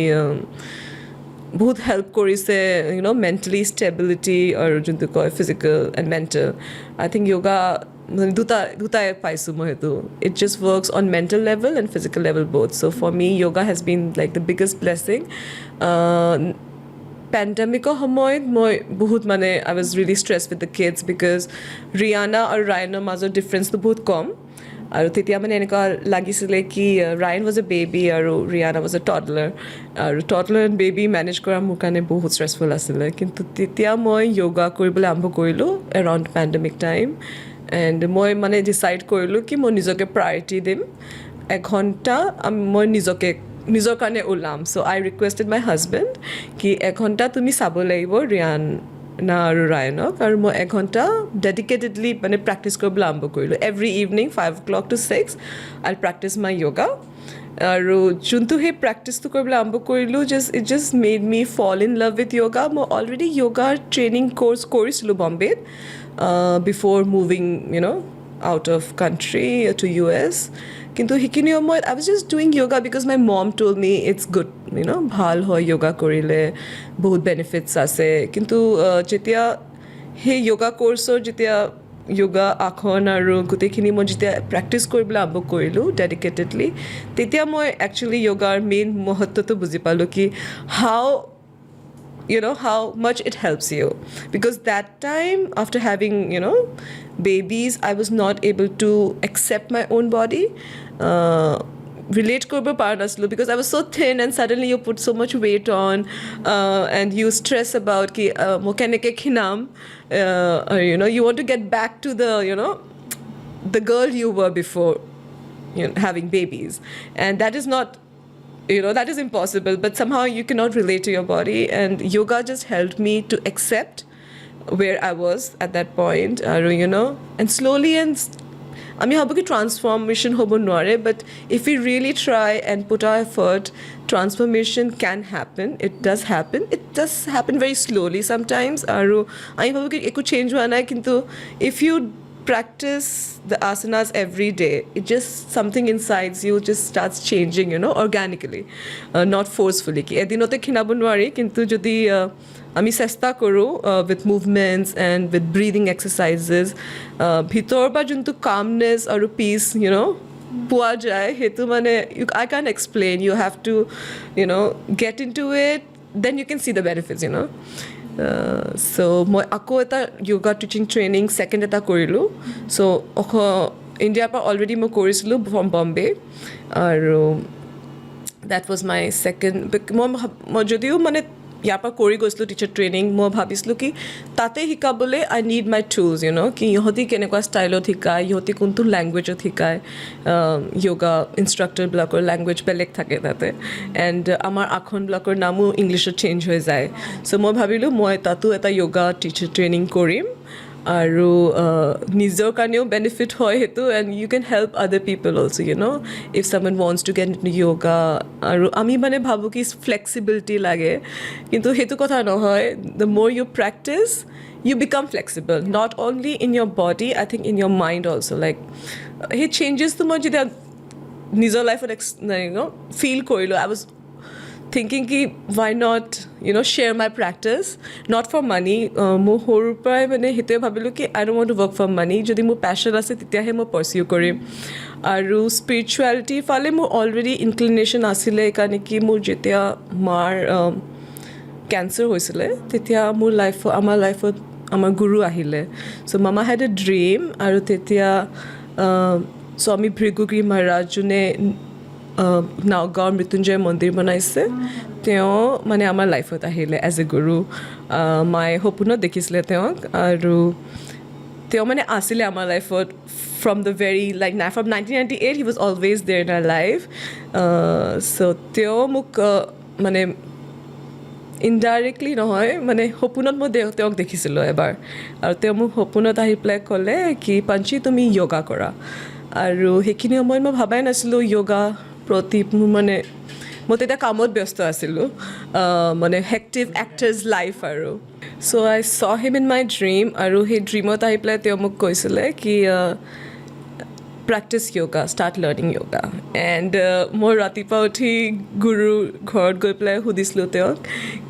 बहुत help करिसे, you know, mentally stability or juntu koi physical and mental. I think yoga duta paisu mo hetu. It just works on mental level and physical level both. So for me, yoga has been like the biggest blessing. Pandemic সময়ত মই বহুত মানে I was really stressed with the kids because Rihanna আৰু Ryanৰ মাজৰ ডিফাৰেঞ্চটো বহুত কম, আৰু তেতিয়া মানে এনেকুৱা লাগিছিলে কি Ryan was a baby আৰু Rihanna was a toddler, আৰু toddler and baby manage কৰা মোৰ কাৰণে বহুত stressful আছিলে. কিন্তু তেতিয়া মই yoga কৰিবলৈ আৰম্ভ কৰিলোঁ around pandemic time, and মই মানে decide কৰিলোঁ কি মই নিজকে priority দিম, এঘণ্টা মই নিজৰ কাৰণে ওলাম. So I requested my husband কি এঘণ্টা তুমি চাব লাগিব ৰিয়ানা আৰু ৰায়নক, আৰু মই এঘণ্টা ডেডিকেটেডলি মানে প্ৰেক্টিছ কৰিবলৈ আৰম্ভ কৰিলোঁ. Every evening 5 o'clock to 6 I'll practice my yoga. আৰু যোনটো সেই প্ৰেক্টিছটো কৰিবলৈ আৰম্ভ কৰিলোঁ, it just made me fall in love with yoga. মই অলৰেডি yoga ট্ৰেইনিং কোৰ্চ কৰিছিলোঁ বম্বেত before moving, you know, out of country to US. কিন্তু সেইখিনি সময়ত I was just doing yoga because my mom told me it's good, you know, ভাল হয় yoga কৰিলে, বহুত benefits আছে. কিন্তু যেতিয়া সেই yoga কোৰ্চৰ যেতিয়া yoga আসন আৰু গোটেইখিনি মই যেতিয়া প্ৰেক্টিছ কৰিবলৈ আৰম্ভ কৰিলোঁ ডেডিকেটেডলি, তেতিয়া মই একচুৱেলি yogaৰ মেইন মহত্বটো বুজি পালোঁ কি how much it helps you. Because that time, after having, you know, babies, I was not able to accept my own body. relate কৰিব পৰা নাছিলোঁ because I was so thin and suddenly you put so much weight on and you stress about ki মই কেনেকৈ ক্ষীণাম or you want to get back to the girl you were before having babies, and that is not that is impossible, but somehow you cannot relate to your body, and yoga just helped me to accept where I was at that point, and slowly and আমি ভাবোঁ কি transformation হ'ব নোৱাৰে, but if we really try and put our effort, transformation can happen. It does happen very slowly sometimes, আৰু আমি ভাবোঁ কি একো চেঞ্জ হোৱা নাই, কিন্তু if you practice the asanas every day, it just something inside you just starts changing, organically, not forcefully. Ki edinote khinabo nwari, kintu jodi আমি চেষ্টা কৰোঁ with movements and with breathing exercises, ভিতৰৰ পৰা যোনটো calmness আৰু peace, পোৱা যায়, সেইটো মানে I can't explain. You have to, get into it, then you can see the benefits, so মই আকৌ এটা yoga teaching training second এটা কৰিলোঁ. so ইণ্ডিয়াৰ পৰা অলৰেডি মই কৰিছিলোঁ from Bombay, আৰু that was my second. মই যদিও মানে ইয়াৰ পৰা কৰি গৈছিলোঁ টিচাৰ ট্ৰেইনিং, মই ভাবিছিলোঁ কি তাতে শিকাবলৈ আই নিড মাই টুলছ, কি ইহঁতি কেনেকুৱা ষ্টাইলত শিকায়, ইহঁতি কোনটো লেংগুৱেজত শিকায়. য়োগা ইনষ্ট্ৰাক্টৰবিলাকৰ লেংগুৱেজ বেলেগ থাকে তাতে, এণ্ড আমাৰ আসনবিলাকৰ নামো ইংলিছত চেঞ্জ হৈ যায়. চ' মই ভাবিলোঁ মই তাতো এটা য়োগা টিচাৰ ট্ৰেইনিং কৰিম, আৰু নিজৰ কাৰণেও বেনিফিট হয় সেইটো, and you can help other people also' if someone wants to get into yoga. আৰু আমি মানে ভাবোঁ কি ফ্লেক্সিবিলিটি লাগে, কিন্তু সেইটো কথা নহয়. The more you practice, you become flexible, not only in your body, I think in your mind also'. Like সেই চেঞ্জেছটো মই যেতিয়া নিজৰ লাইফত ফিল কৰিলোঁ, I was thinking ki why not share my practice, not for money. মোৰ সৰুৰ পৰাই মানে সেইটোৱে ভাবিলোঁ কি I don't want to work for money. যদি মোৰ passion আছে তেতিয়াহে মই pursue কৰিম. আৰু spirituality ফালে মোৰ already inclination আছিলে, কাৰণে কি মোৰ যেতিয়া মাৰ কেঞ্চাৰ হৈছিলে তেতিয়া আমাৰ লাইফত আমাৰ গুৰু আহিলে. চ' মামা had a dream, আৰু তেতিয়া স্বামী ভৃগুগিৰি মহাৰাজ যোনে নগাঁৱৰ মৃত্যুঞ্জয় মন্দিৰ বনাইছে, তেওঁ মানে আমাৰ লাইফত আহিলে এজ এ গুৰু. মায়ে সপোনত দেখিছিলে তেওঁক, আৰু তেওঁ মানে আছিলে আমাৰ লাইফত from the very from 1998 he was always there in our life. So তেওঁ মোক মানে ইনডাইৰেক্টলি নহয়, মানে সপোনত মই তেওঁক দেখিছিলোঁ এবাৰ, আৰু তেওঁ মোক সপোনত আহি পেলাই ক'লে কি পাঞ্চি তুমি য়োগা কৰা. আৰু সেইখিনি সময়ত মই ভাবাই নাছিলোঁ য়োগা প্ৰতি, মোৰ মানে মই তেতিয়া কামত ব্যস্ত আছিলোঁ, মানে হেক্টিভ এক্টাৰ্ছ লাইফ আৰু. চ' আই চ হিম ইন মাই ড্ৰিম, আৰু সেই ড্ৰিমত আহি পেলাই তেওঁ মোক কৈছিলে কি practice yoga, start learning yoga. And মই ৰাতিপুৱা উঠি গুৰুৰ ঘৰত গৈ পেলাই সুধিছিলোঁ তেওঁক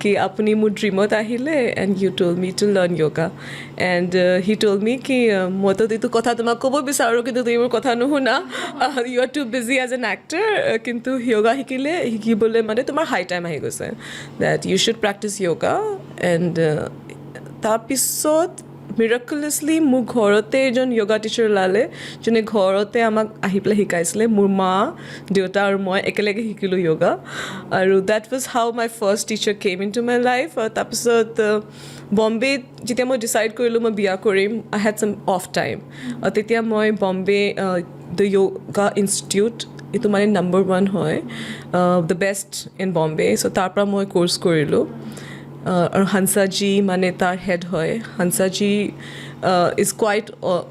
কি আপুনি মোৰ ড্ৰিমত আহিলে and you told me to learn yoga. And he told me কি মইতো এইটো কথা তোমাক ক'ব বিচাৰোঁ, কিন্তু তুমি মোৰ কথা নুশুনা, you are too busy as an actor, কিন্তু য়োগা শিকিবলৈ মানে তোমাৰ হাই টাইম আহি গৈছে, that you should practise yoga. And তাৰপিছত মিৰাকুলাছলি মোৰ ঘৰতে এজন য়োগা টিচাৰ ওলালে, যোনে ঘৰতে আমাক আহি পেলাই শিকাইছিলে. মোৰ মা, দেউতা আৰু মই একেলগে শিকিলোঁ য়োগা, আৰু that was how my first teacher came in to my life. তাৰপিছত বম্বেত যেতিয়া মই ডিচাইড কৰিলোঁ মই বিয়া কৰিম, আই হেড চাম অফ টাইম, তেতিয়া মই বম্বে দ্য য়োগা ইনষ্টিটিউট, এইটো মানে নম্বৰ 1 হয়, দ্য বেষ্ট ইন বম্বে. চ' তাৰ পৰা মই ক'ৰ্চ কৰিলোঁ. আৰু হানসাজী মানে তাৰ হেড হয়. হানসাজী ইজ কোৱাইট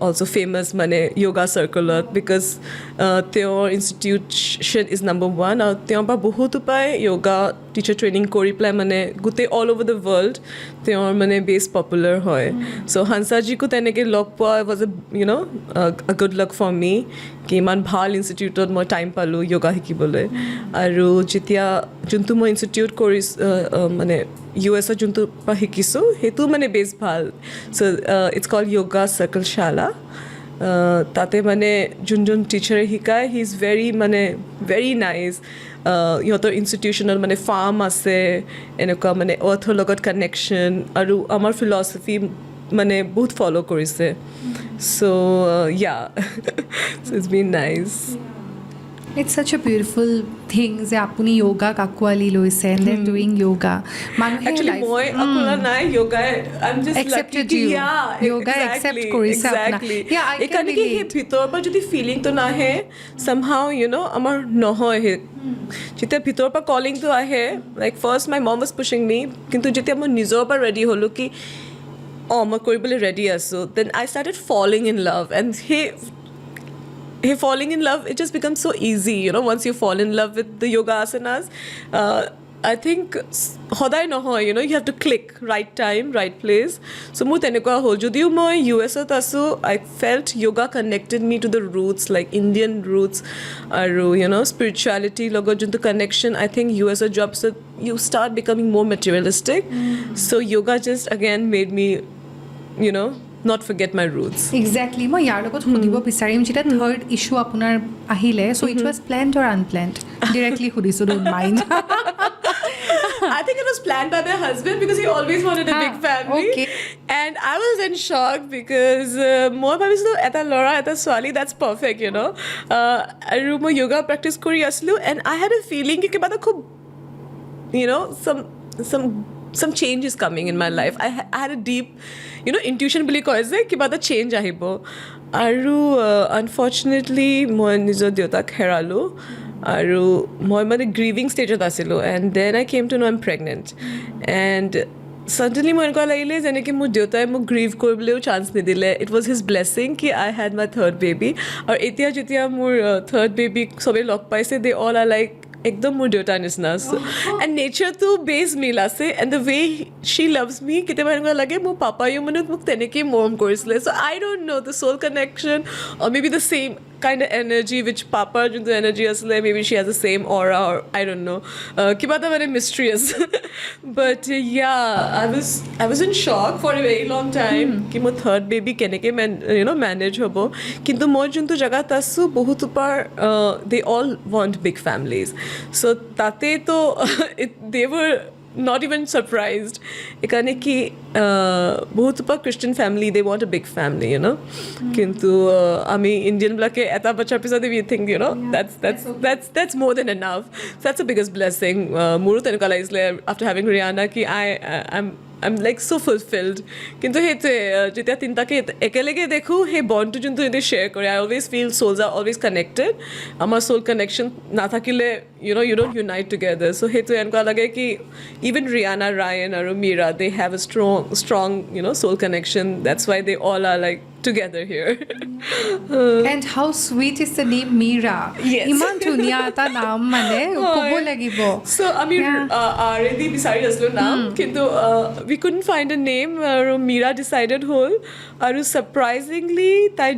অলছ' ফেমাছ মানে য়োগা চাৰ্কলত, বিকজ তেওঁৰ ইনষ্টিটিউশ্যন ইজ নম্বৰ 1, আৰু তেওঁৰ পৰা বহুতো পায় য়োগা টিচাৰ ট্ৰেইনিং কৰি পেলাই মানে গোটেই অল অভাৰ দ্য ৱৰ্ল্ড তেওঁৰ মানে বেছ পপুলাৰ হয়. চ' হানসাজীকো তেনেকৈ লগ পোৱা was a good luck for me, কি ইমান ভাল ইনষ্টিটিউটত মই টাইম পালোঁ য়োগা শিকিবলৈ. আৰু যেতিয়া যোনটো মই ইনষ্টিটিউট মানে US যোনটো পৰা শিকিছোঁ সেইটো মানে বেছ ভাল. চ' ইটছ কল্ড য়োগা চাৰ্কল শালা. তাতে মানে যোনজন টিচাৰে শিকায় হি ইজ ভেৰি নাইচ. ইহঁতৰ ইনষ্টিটিউশ্যনত মানে ফাৰ্ম আছে, এনেকুৱা মানে আৰ্থৰ লগত কানেকশ্যন, আৰু আমাৰ ফিলচফি মানে বহুত ফ'ল' কৰিছে. So' it's been nice. It's such a beautiful thing যে আপুনি য়োগাক আঁকোৱালি লৈছে and then doing yoga. মানুহে Actually, life- মই অকলে নাই yoga. I'm just Accepted lucky. you. Yeah, Yoga accept exactly, কৰিছে আপোনাক. exactly. Yeah, I can এইকাৰণে কি সেই relate. ভিতৰৰ পৰা যদি ফিলিংটো নাহে somehow আমাৰ নহয় সেই যেতিয়া ভিতৰৰ পৰা কলিংটো আহে like first my mom was pushing me কিন্তু যেতিয়া মই নিজৰ পৰা ৰেডি হ'লোঁ কি মই কৰিবলৈ ৰেডি আছোঁ then I started falling in love and hey, falling in love, it just becomes so easy, once you fall in love with the yoga asanas. I think hodai nohoy, you have to click right time, right place. So mu tenekwa hol jodio moi US ot asu, I felt yoga connected me to the roots, like Indian roots aru spirituality logo juntu connection. I think US jobs you start becoming more materialistic. So yoga just again made me not forget my roots. Exactly. মই ইয়াৰ লগত সুধিব বিচাৰিম যেতিয়া third issue আপোনাৰ আহিলে so' it was planned or unplanned directly সুধিছোঁ don't mind I think it was planned by my husband because he always wanted a big family. Okay. And I was in shock because মই ভাবিছিলোঁ এটা ল'ৰা এটা ছোৱালী that's perfect, আৰু মই yoga practice কৰি আছিলোঁ and I had a feeling কি কিবা এটা খুব some change is coming in my life. I had a deep intuition বুলি কয় যে কিবা এটা চেঞ্জ আহিব আৰু আনফৰ্চুনেটলি মই নিজৰ দেউতাক হেৰালোঁ আৰু মই মানে গ্ৰিভিং ষ্টেজত আছিলোঁ and then I came to know I'm pregnant and suddenly মই এনেকুৱা লাগিলে যেনেকৈ মোৰ দেউতাই মোক গ্ৰিভ কৰিবলৈও চান্স নিদিলে ইট ৱাজ হিজ ব্লেছিং কি I head my third baby আৰু এতিয়া যেতিয়া মোৰ থাৰ্ড বেবীক চবেই লগ পাইছে দে অল আৰ লাইক একদম মোৰ দেউতাৰ নিচিনা এণ্ড নেচাৰটো বেছ মিল আছে and the way she loves me কেতিয়াবা এনেকুৱা লাগে মোৰ পাপায়ো মানে মোক তেনেকেই মৰম কৰিছিলে so' I don't know' the soul connection or maybe the same kind of energy which Papa juntu energy asle maybe she has the same aura or I don't know kiba ta very mysterious but yeah I was in shock for a very long time ki mo third baby keneke manage hobo kintu moi juntu jaga tasu bahut upar they all want big families so tate to they were not even surprised ekane ki bahut upar Christian family they want a big family kintu ami Indian blake eta bachar pisode we think that's more than enough so that's the biggest blessing muru tenka lagisle after having Rihanna ki I'm like so fulfilled kintu hete jetia tintake ekelege dekhu he bond to juntu ede share kore I always feel souls are always connected amar soul connection na thakile you don't unite together so hetu enka lage ki even Rihanna Ryan or Mira they have a strong soul connection that's why they all are like together here and how sweet is the name Mira Yes. ইমান ধুনীয়া এটা নাম মানে ক'ব লাগিব so আমি already বিচাৰি আছিলোঁ নাম কিন্তু we couldn't find a name আৰু Mira decided হ'ল আৰু surprisingly তাই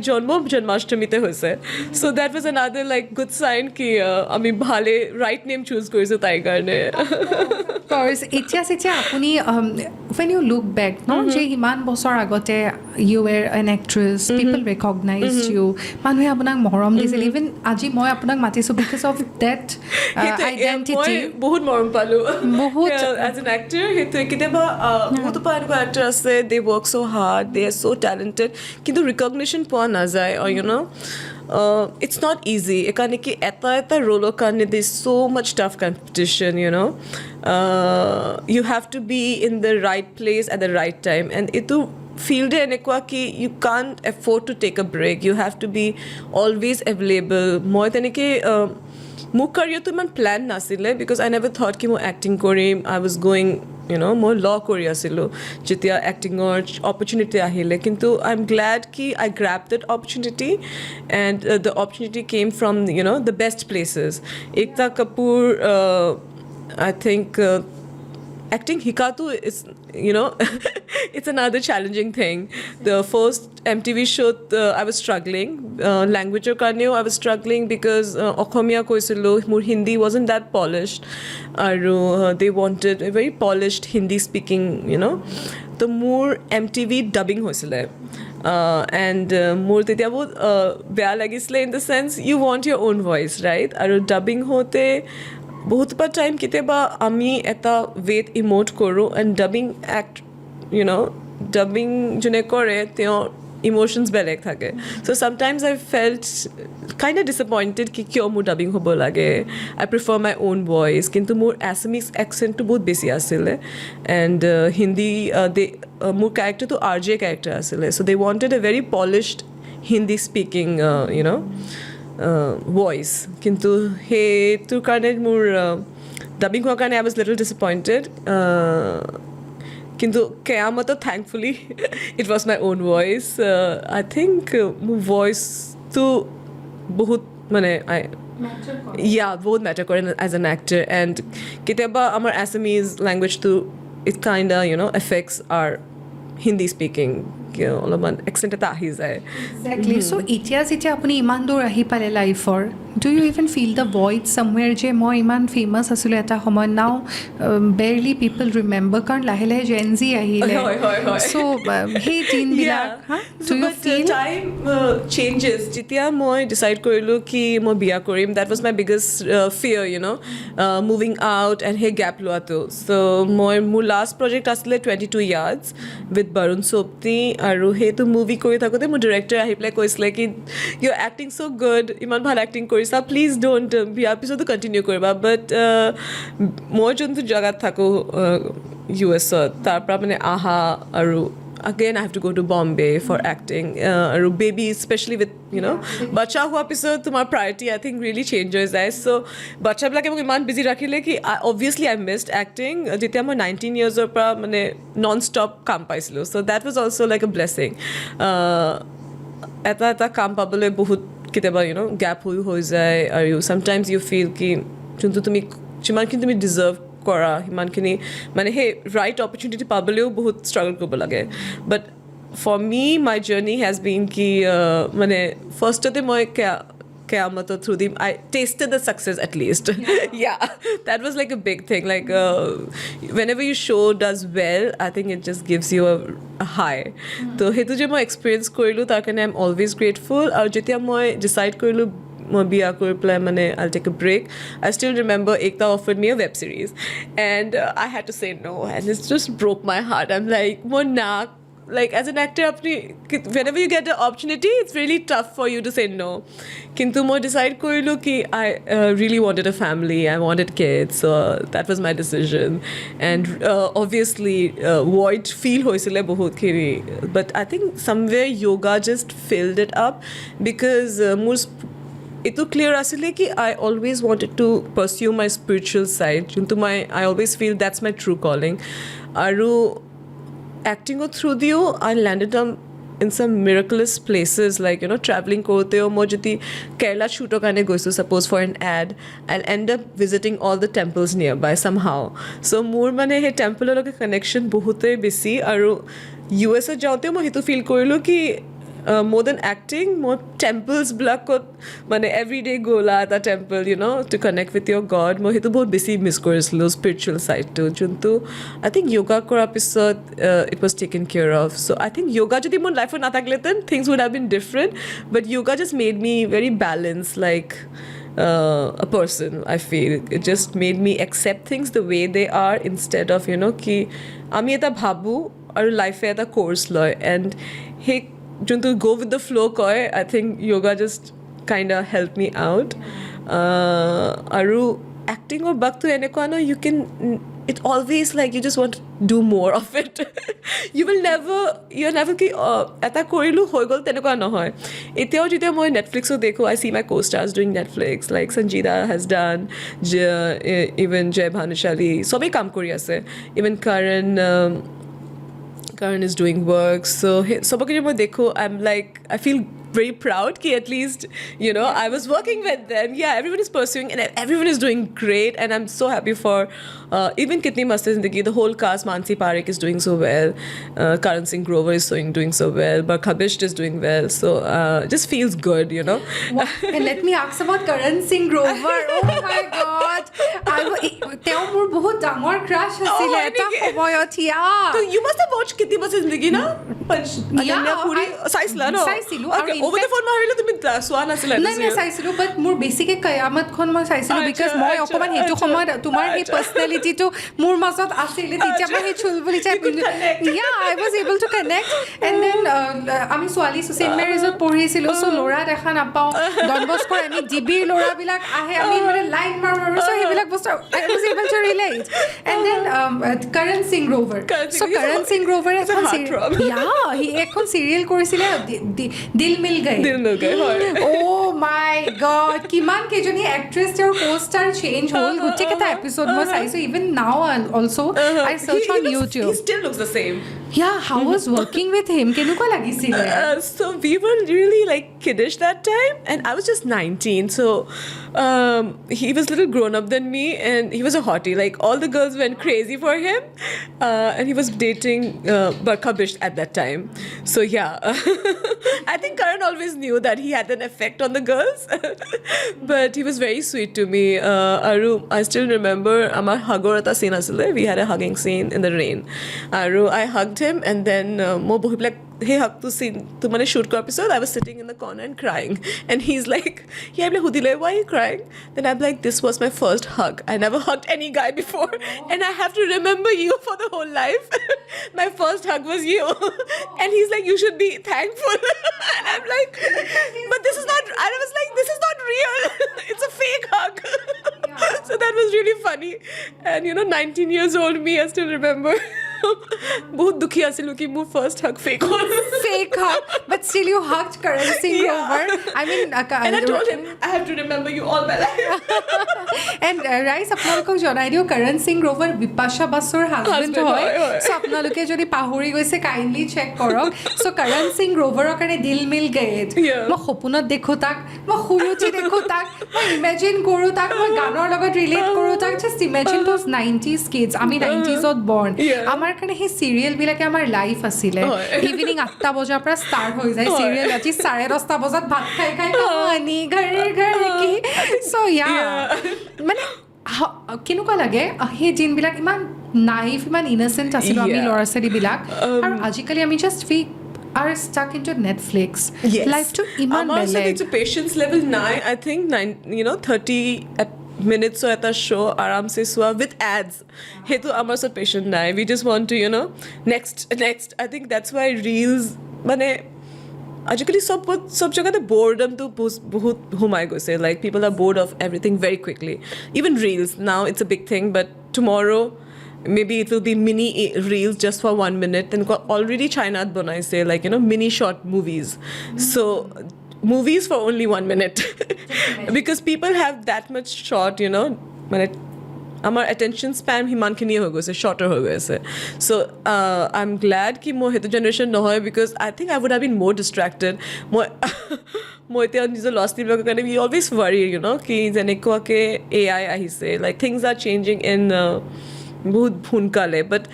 জন্মাষ্টমীতে হৈছে so that was another like good sign কি আমি ভালে right name choose কৰিছোঁ তাইৰ কাৰণে course এতিয়া আপুনি when you look back যে ইমান বছৰ আগতে you were an actress people recognized you মানুহে আপোনাক মৰম দিছিল even আজি মই আপোনাক মাতিছোঁ because of that identity বহুত মৰম পালোঁ বহুত as an actor সেইটো কেতিয়াবা বহুতো এনেকুৱা actor আছে they work so hard they are so talented কিন্তু recognition পোৱা নাযায় or it's not easy ekane ki eta role karne there's so much tough competition you have to be in the right place at the right time and itu field enekwa ki you can't afford to take a break you have to be always available moi teneke মোৰ career-টো ইমান plane নাছিলে because I never thought কি মই acting Karim I was going মই law কৰি আছিলোঁ যেতিয়া acting-ৰ opportunity আহিলে কিন্তু I'm glad কি I grabbed that opportunity and the opportunity came from the best places Ekta Kapoor I think acting hikatu is it's another challenging thing the first MTV show I was struggling language karneo I was struggling because Okhomia koisilo mur Hindi wasn't that polished aru they wanted a very polished Hindi speaking the more MTV dubbing hoisile and more tetia bahut beya lagisle in the sense you want your own voice right aru dubbing hote বহুত বা time কেতিয়াবা আমি এটা ৱেত emote কৰোঁ and dubbing act dubbing যোনে কৰে তেওঁ ইমোশ্যনছ বেলেগ থাকে so' sometimes I felt kind of disappointed কি কিয় মোৰ ডাবিং হ'ব লাগে I prefer my own voice কিন্তু মোৰ এছামিজ একচেণ্টটো বহুত বেছি আছিলে এণ্ড হিন্দী মোৰ কেৰেক্টাৰটো আৰ জে কেৰেক্টাৰ আছিলে চ' দে ৱান্টেড এ ভেৰি পলিশ্ড হিন্দী স্পিকিং ভইচ কিন্তু সেইটোৰ কাৰণে মোৰ ডাবিং হোৱাৰ কাৰণে আই ৱাজ লিটল ডিসএপইণ্টেড কিন্তু কেয়ামতত thankfully it was my own voice I think মোৰ ভইচটো বহুত মানে বহুত মেটাৰ কৰে এজ এন এক্টৰ এণ্ড কেতিয়াবা আমাৰ এছামিজ লেংগুৱেজটো ইট কাইণ্ড এফেক্টছ আৰ হিন্দী স্পিকিং অলপমান একচেণ্ট এটা আহি যায় এক্সেক্টলি চ' এতিয়া যেতিয়া আপুনি ইমান দূৰ আহি পালে লাইফৰ do you even feel the void somewhere যে মই ইমান ফেমাছ আছিলোঁ এটা সময়ত নাও বেৰলি পিপল ৰিমেম্বাৰ কাৰণ লাহে লাহে জেনজি আহিলে চ' সেই দিনবিলাক do you feel time changes যেতিয়া মই ডিচাইড কৰিলোঁ কি মই বিয়া কৰিম that was my biggest fear moving out and সেই গেপ লোৱাটো চ' মোৰ লাষ্ট প্ৰজেক্ট আছিলে 22 ইয়াৰ্ডছ উইথ বৰুণ সোবতি আৰু সেইটো মুভি কৰি থাকোঁতে মোৰ ডিৰেক্টৰ আহি পেলাই কৈছিলে কি ইউ আৰ এক্টিং চ' গুড ইমান ভাল এক্টিং কৰিছা প্লিজ ডোণ্ট বিয়াৰ পিছতো কণ্টিনিউ কৰিবা বাট মই যোনটো জেগাত থাকোঁ ইউ এছত তাৰ পৰা মানে আহা আৰু again I have to go to Bombay for acting আৰু baby especially with বাচ্চা হোৱাৰ পিছত তোমাৰ priority I think really changes so বাচ্চাবিলাকে মোক ইমান বিজি ৰাখিলে কি obviously I missed acting যেতিয়া মই 19 yearsৰ পৰা মানে নন ষ্টপ কাম পাইছিলোঁ so that was also like a blessing এটা কাম পাবলৈ বহুত কেতিয়াবা গেপ হৈ যায় আৰু sometimes you feel কি যোনটো তুমি যিমানখিনি তুমি ডিজাৰ্ভ কৰা সিমানখিনি মানে সেই ৰাইট অপৰচুনিটি পাবলৈও বহুত ষ্ট্ৰাগল কৰিব লাগে but for me my journey has been কি মানে ফাৰ্ষ্টতে মই Kiyamato through the I tasted the success at least yeah that was like a big thing like whenever your show does well I think it just gives you a high so hetu je moi experience korilu tar kane I'm always grateful aru jetia moi decide korilu মই বিয়া কৰি পেলাই মানে I'll take a break I still remember Ekta offered me a web series and I had to say no and it just broke my heart I'm like more nak like as an actor whenever you get the opportunity it's really tough for you to say no kintu moi decide korilu ki I really wanted a family I wanted kids so that was my decision and obviously void feel hoisile bahut khiri but I think somewhere yoga just filled it up because ito clear asile ki I always wanted to pursue my spiritual side juntu I always feel that's my true calling aru acting through dio I landed in some miraculous places like traveling korte mo jodi Kerala shoot kane goisu suppose for an ad I'll end up visiting all the temples nearby somehow so more mane he temple loke connection bahute beshi aru US jaute mo hitu feel korilu ki more than acting more temples blakot mane every day gola the temple to connect with your god mo hitu bahut beshi miss korislo spiritual side to juntu I think yoga kora pisot it was taken care of so I think yoga jodi mon life na thakle then things would have been different but yoga just made me very balanced like a person I feel it just made me accept things the way they are instead of ki ami eta bhabu aru life eta course loy and he juntu go with the flow koi I think yoga just kind of helped me out aru acting or bhaktu eneko no you can it always like you just want to do more of it you're never ki eta korilu hoi gol teneko no hoy eteo jite moi Netflix o dekho I see my co-stars doing Netflix like Sanjida has done even Jay Bhanushali sobe kam kori ase even Karan is doing work so sabake je moi dekho I'm like I feel very proud ki at least I was working with them yeah everyone is pursuing and everyone is doing great and I'm so happy for even Kitni Mast Hai Zindagi the whole cast Mansi Parekh is doing so well Karan Singh Grover is doing so well Barkha Bisht is doing well so just feels good and let me ask about Karan Singh Grover oh my god teo mur বহুত ডাঙৰ crash আছিলে হয় এটা নেকি? সময়ত So you must have watched Kitty Basi Zindagi na? Ananya Puri চাইছিলা ন? চাইছিলো আৰু Okay, over the phone মই ভাবিলো তুমি চোৱা নাছিলা নাই নাই চাইছিলো বাট মোৰ বেছিকে কয়ামতখন মই চাইছিলো বিকজ মই অকণমান সেইটো সময়ত তোমাৰ সেই পাৰ্চনেলিটিটো মোৰ মাজত আছিলে তেতিয়া মই সেই চুলবুলি চাই পিন্ধো I was able to connect and then আমি ছোৱালী ছেইণ্ট মেৰিজত পঢ়িছিলোঁ চ' ল'ৰা দেখা নাপাওঁ ডন বস্কৰ আমি ডিবিৰ ল'ৰাবিলাক আহে আমি মানে লাইন মাৰো চ' সেইবিলাক বস্তু I was able to relate and then Karan Singh Grover চ' কৰণ সিং গ্ৰোভাৰে এখন চিৰিয়েল কৰিছিলে দিল মিল গয়ে অ' মাই গড কিমান কেইজনী এক্ট্ৰেছ তেওঁৰ পোষ্টাৰ চেঞ্জ হ'ল গোটেইকেইটা এপিছ'ড মই চাইছোঁ even now also' I search on YouTube He still looks the same. How was working with him কেনেকুৱা লাগিছিলে So we were really like kiddish that time, and I was just 19. So he was a little grown up than me, and he was a hottie. Like all the girls went crazy for him, and he was dating Barkha Bisht at that time. So yeah, I think Karan always knew that he had an effect on the girls, but he was very sweet to me. Aru, I still remember amar hagorata scene asile. We had a hugging scene in the rain. Aru, I hugged him, and then mo bohi like hey hug to scene to mane shoot kar episode. I was sitting in the corner and crying, and he's like, yeah, I'm like, Hudile, why are you crying? Then I'm like, this was my first hug. I never hugged any guy before, and I have to remember you for the whole life. My first hug was you. And he's like, you should be thankful. And I'm like, but this is not, I was like, this is not real. It's a fake hug. So that was really funny. And 19 years old me, I still remember. বহুত দুখী আছিলো কি মোৰ first হাগ fake হ'ল fake hug but still you hugged Karan Singh Grover I mean and I told him I have to remember you all my life and rise আপোনালোকক জনাই দিওঁ Karan Singh Grover Bipasha বাসুৰ হাজবেণ্ড হয় so আপোনালোকে যদি পাহৰি গৈছে কাইণ্ডলি চেক কৰক so Karan Singh Groverৰ কাৰণে দিল মিল গয়ে মই সপোনত দেখো তাক মই শুই উঠি দেখো তাক মই ইমেজিন কৰোঁ তাক মই গানৰ লগত ৰিলেট কৰোঁ তাক just imagine those 90s kids আমি 90s ত born আমাৰ কাৰণে সেই চিৰিয়েলবিলাকে আমাৰ লাইফ আছিলে ইভিনিং 8টা বজাৰ পৰা ষ্টাৰ্ট হৈ যায় চিৰিয়েল ৰাতি 10:30 বজাত ভাত খাই খাই কাহানী ঘৰে ঘৰে কি চ' মানে কেনেকুৱা লাগে সেই দিনবিলাক ইমান নাইফ ইমান ইনচেণ্ট আছিলোঁ আমি ল'ৰা ছোৱালীবিলাক আৰু আজিকালি আমি just are stuck into Netflix. Yes. Life to iman beleg. It's a patience level 9. I think 30 minutes or at a show aram se swa with ads. Hey to amar so patient nai. We just want to next. I think that's why reels mane আজিকালি সব জায়গাতে boredom to বহুত সোমাই গৈছে like people are bored of everything very quickly. Even reels now it's a big thing, but tomorrow maybe it will be mini reels just for 1 minute and already China banaise like mini short movies. So movies for only 1 minute because people have that much short মানে আমাৰ attention span হিমানখিনি হৈ গৈছে shorter হৈ গৈছে so I'm glad ki মই হেতু generation নহয় because I think I would have been more distracted মই এতিয়া নিজৰ lost বিলাকৰ কাৰণে we always worry কি যেনেকুৱাকে AI আহিছে like things are changing in বহুত সোনকালে but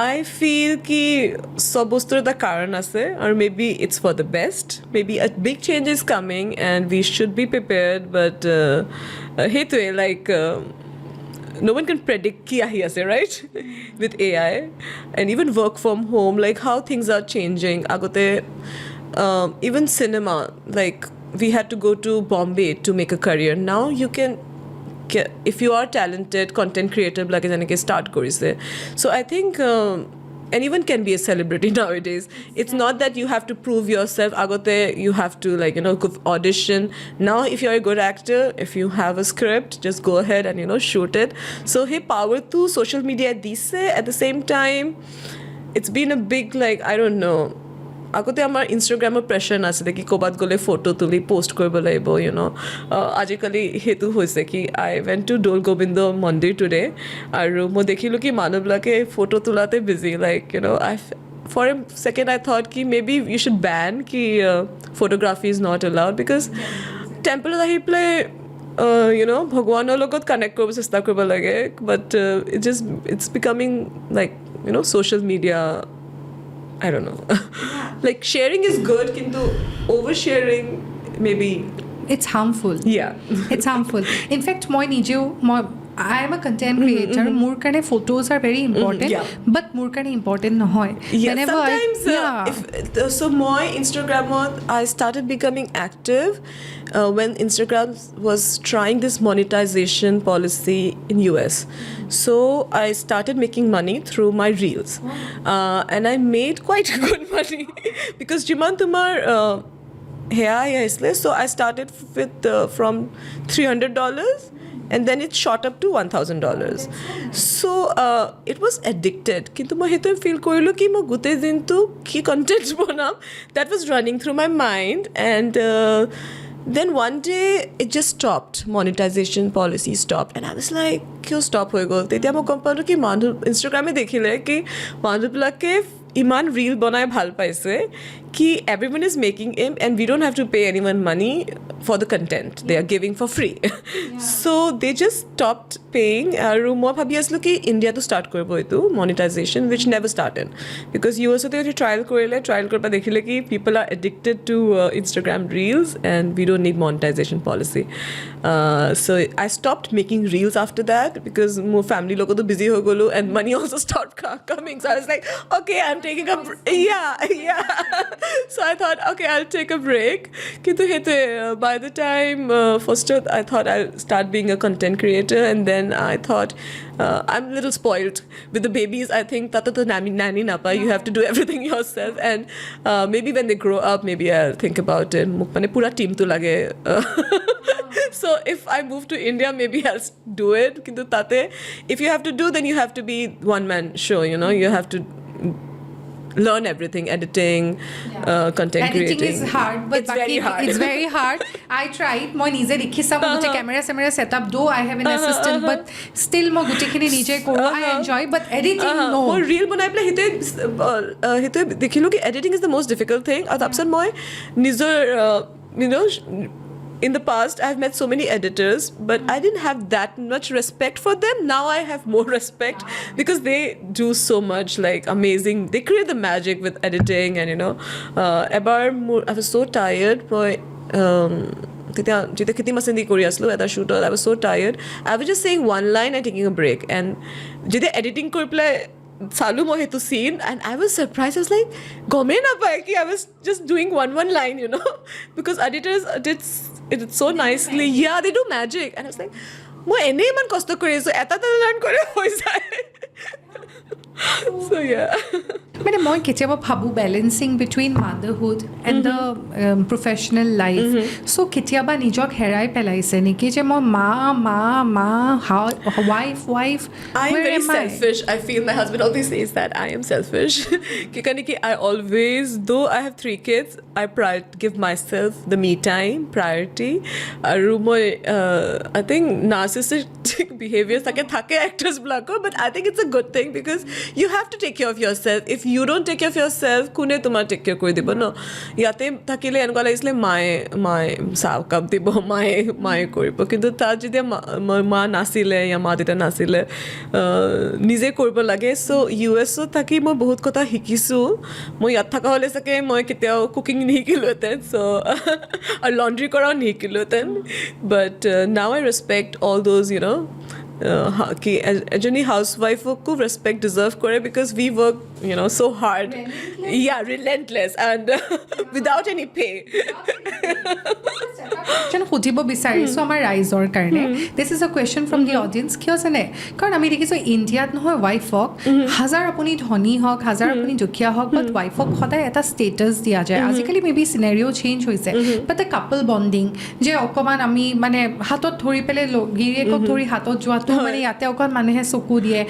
I feel ki sab bostur eta karan ase or maybe it's for the best maybe a big change is coming and we should be prepared but hetue like no one can predict ki ahi ase right with AI and even work from home like how things are changing agote even cinema like we had to go to Bombay to make a career now you can if you are talented content creator like janeke start korise so I think anyone can be a celebrity nowadays it's not that you have to prove yourself agote you have to like audition now if you're a good actor if you have a script just go ahead and shoot it so hey power to social media dise at the same time it's been a big like I don't know আগতে আমাৰ ইনষ্টাগ্ৰামৰ pressure নাছিলে কি ক'ৰবাত গ'লে photo তুলি post কৰিব লাগিব আজিকালি সেইটো হৈছে কি I went to Doul Govinda মন্দিৰ টুডে আৰু মই দেখিলোঁ কি মানুহবিলাকে ফটো তোলাতে busy like I for a second I thought ki maybe you should ban ki photography is not allowed because temple ahi play bhagwaনৰ লগত connect কৰিব চেষ্টা কৰিব লাগে but it's becoming like social media I don't know. Like sharing is good, kintu oversharing maybe it's harmful. Yeah. It's harmful. In fact, মই I am a content creator. মোৰ কাৰণে photos are very important, yeah. but মোৰ কাৰণে important নহয়. Yeah, Whenever sometimes so my Instagram I started becoming active when Instagram was trying this monetization policy in US. So I started making money through my reels, and I made quite good money because jiman tumar so I started with from $300 and then it shot up to $1,000. So it was addicted. Kintu moi hetu feel korilu ki moi gute din tu ki content banam, that was running through my mind, and then one day it just stopped. Monetization policy stopped, and I was like, kyo stop hoy gol? Tetia moi gom palu ki manu Instagram e dekhile ki manu bilake iman reel banai bhal paise ki everyone is making it and we don't have to pay anyone money for the content they are giving for free. So they just stopped paying. Aru moi bhabi aslu ki India to start koribo etu monetization, which never started because US te trial korba dekhile ki people are addicted to Instagram reels and we don't need monetization policy. So I stopped making reels after that because more family logo to busy ho golu and money also stopped coming. So I was like, okay, I'm taking a yeah. So I thought, okay, I'll take a break. Kintu hete by the time first I thought I'll start being a content creator, and then I thought I'm a little spoiled with the babies. I think tata to nanny napa, you have to do everything yourself, and maybe when they grow up maybe I'll think about it. Muk mane pura team to lage. So if I move to India, maybe I'll do it. Kintu tate, if you have to do, then you have to be one man show, you know, you have to learn everything, editing, content editing creating. is hard, but it's very hard. It's very hard. I tried. মই নিজে দেখিছা গোটে camera setup, though I have an assistant, but still মই গোটেখিনি নিজে কৰো. I enjoy, but editing no. মই reel বনাই পেলাই হেতে দেখিলো কি editing is the most difficult thing. আৰু তাৰপিছত মই নিজৰ you know, in the past I've met so many editors, but I didn't have that much respect for them. Now I have more respect because they do so much, like amazing, they create the magic with editing. And you know, ebar I was so tired. যেতিয়া খেতি মাছেদি কৰি আছিলোঁ এটা শ্বুটত, I was so tired. I was just saying one line and taking a break, and যেতিয়া editing কৰি পেলাই চালো মই সেইটো scene, and I was surprised. I was like, গমেই নাপায় কি I was just doing one line, you know, because editors did it so nicely. Yeah, they do magic. And I was like, মই এনেই ইমান কষ্ট কৰি আছোঁ, এটা লাৰ্ণ কৰি হৈ যায়. So yeah. মানে মই কেতিয়াবা ভাবো balancing between motherhood and the professional life. So' কেতিয়াবা নিজক হেৰাই পেলাইছে নেকি যে মই মা wife I'm very selfish. I feel my husband always says that I am selfish. I always, though I have 3 kids, I give myself the me time priority. I think narcissistic behaviors থাকে actors blakor, but I think it's a good thing because you have to take care of yourself. If you don't take care of yourself, কোনে তোমাৰ take care কৰি দিব ন? ইয়াতে থাকিলে এনেকুৱা লাগিছিলে মায়ে চাহ কাপ দিব, মায়ে কৰিব, কিন্তু তাত যেতিয়া মা নাছিলে या মা দেউতা নাছিলে, নিজে কৰিব লাগে. চ' US থাকি মই বহুত কথা শিকিছোঁ. মই ইয়াত থকা হ'লে চাগে মই কেতিয়াও কুকিং নিশিকিলোহেঁতেন, চ' আৰু লণ্ড্ৰি কৰাও নিশিকিলোহেঁতেন. But now I respect all those, you know', কি এজনী হাউচৱাইফকো ৰেচপেক্ট ডিজাৰ্ভ কৰে because we work, you know', so' hard. Relentless and without any pay. সুধিব বিচাৰিছোঁ আমাৰ ৰাইজৰ কাৰণে, this is a question from the audience. কিয় জানে, কাৰণ আমি দেখিছোঁ ইণ্ডিয়াত নহয় ৱাইফক হাজাৰ আপুনি ধনী হওক, হাজাৰ আপুনি দুখীয়া হওক, বাট ৱাইফক সদায় এটা ষ্টেটাছ দিয়া যায়. আজিকালি মে বি চিনেৰিঅ' চেঞ্জ হৈছে, বাট এ কাপল বণ্ডিং যে অকণমান আমি মানে হাতত ধৰি পেলাই গিৰিয়েকক ধৰি হাতত যোৱাটো মানে ইয়াতে অকণ মানুহে চকু দিয়ে,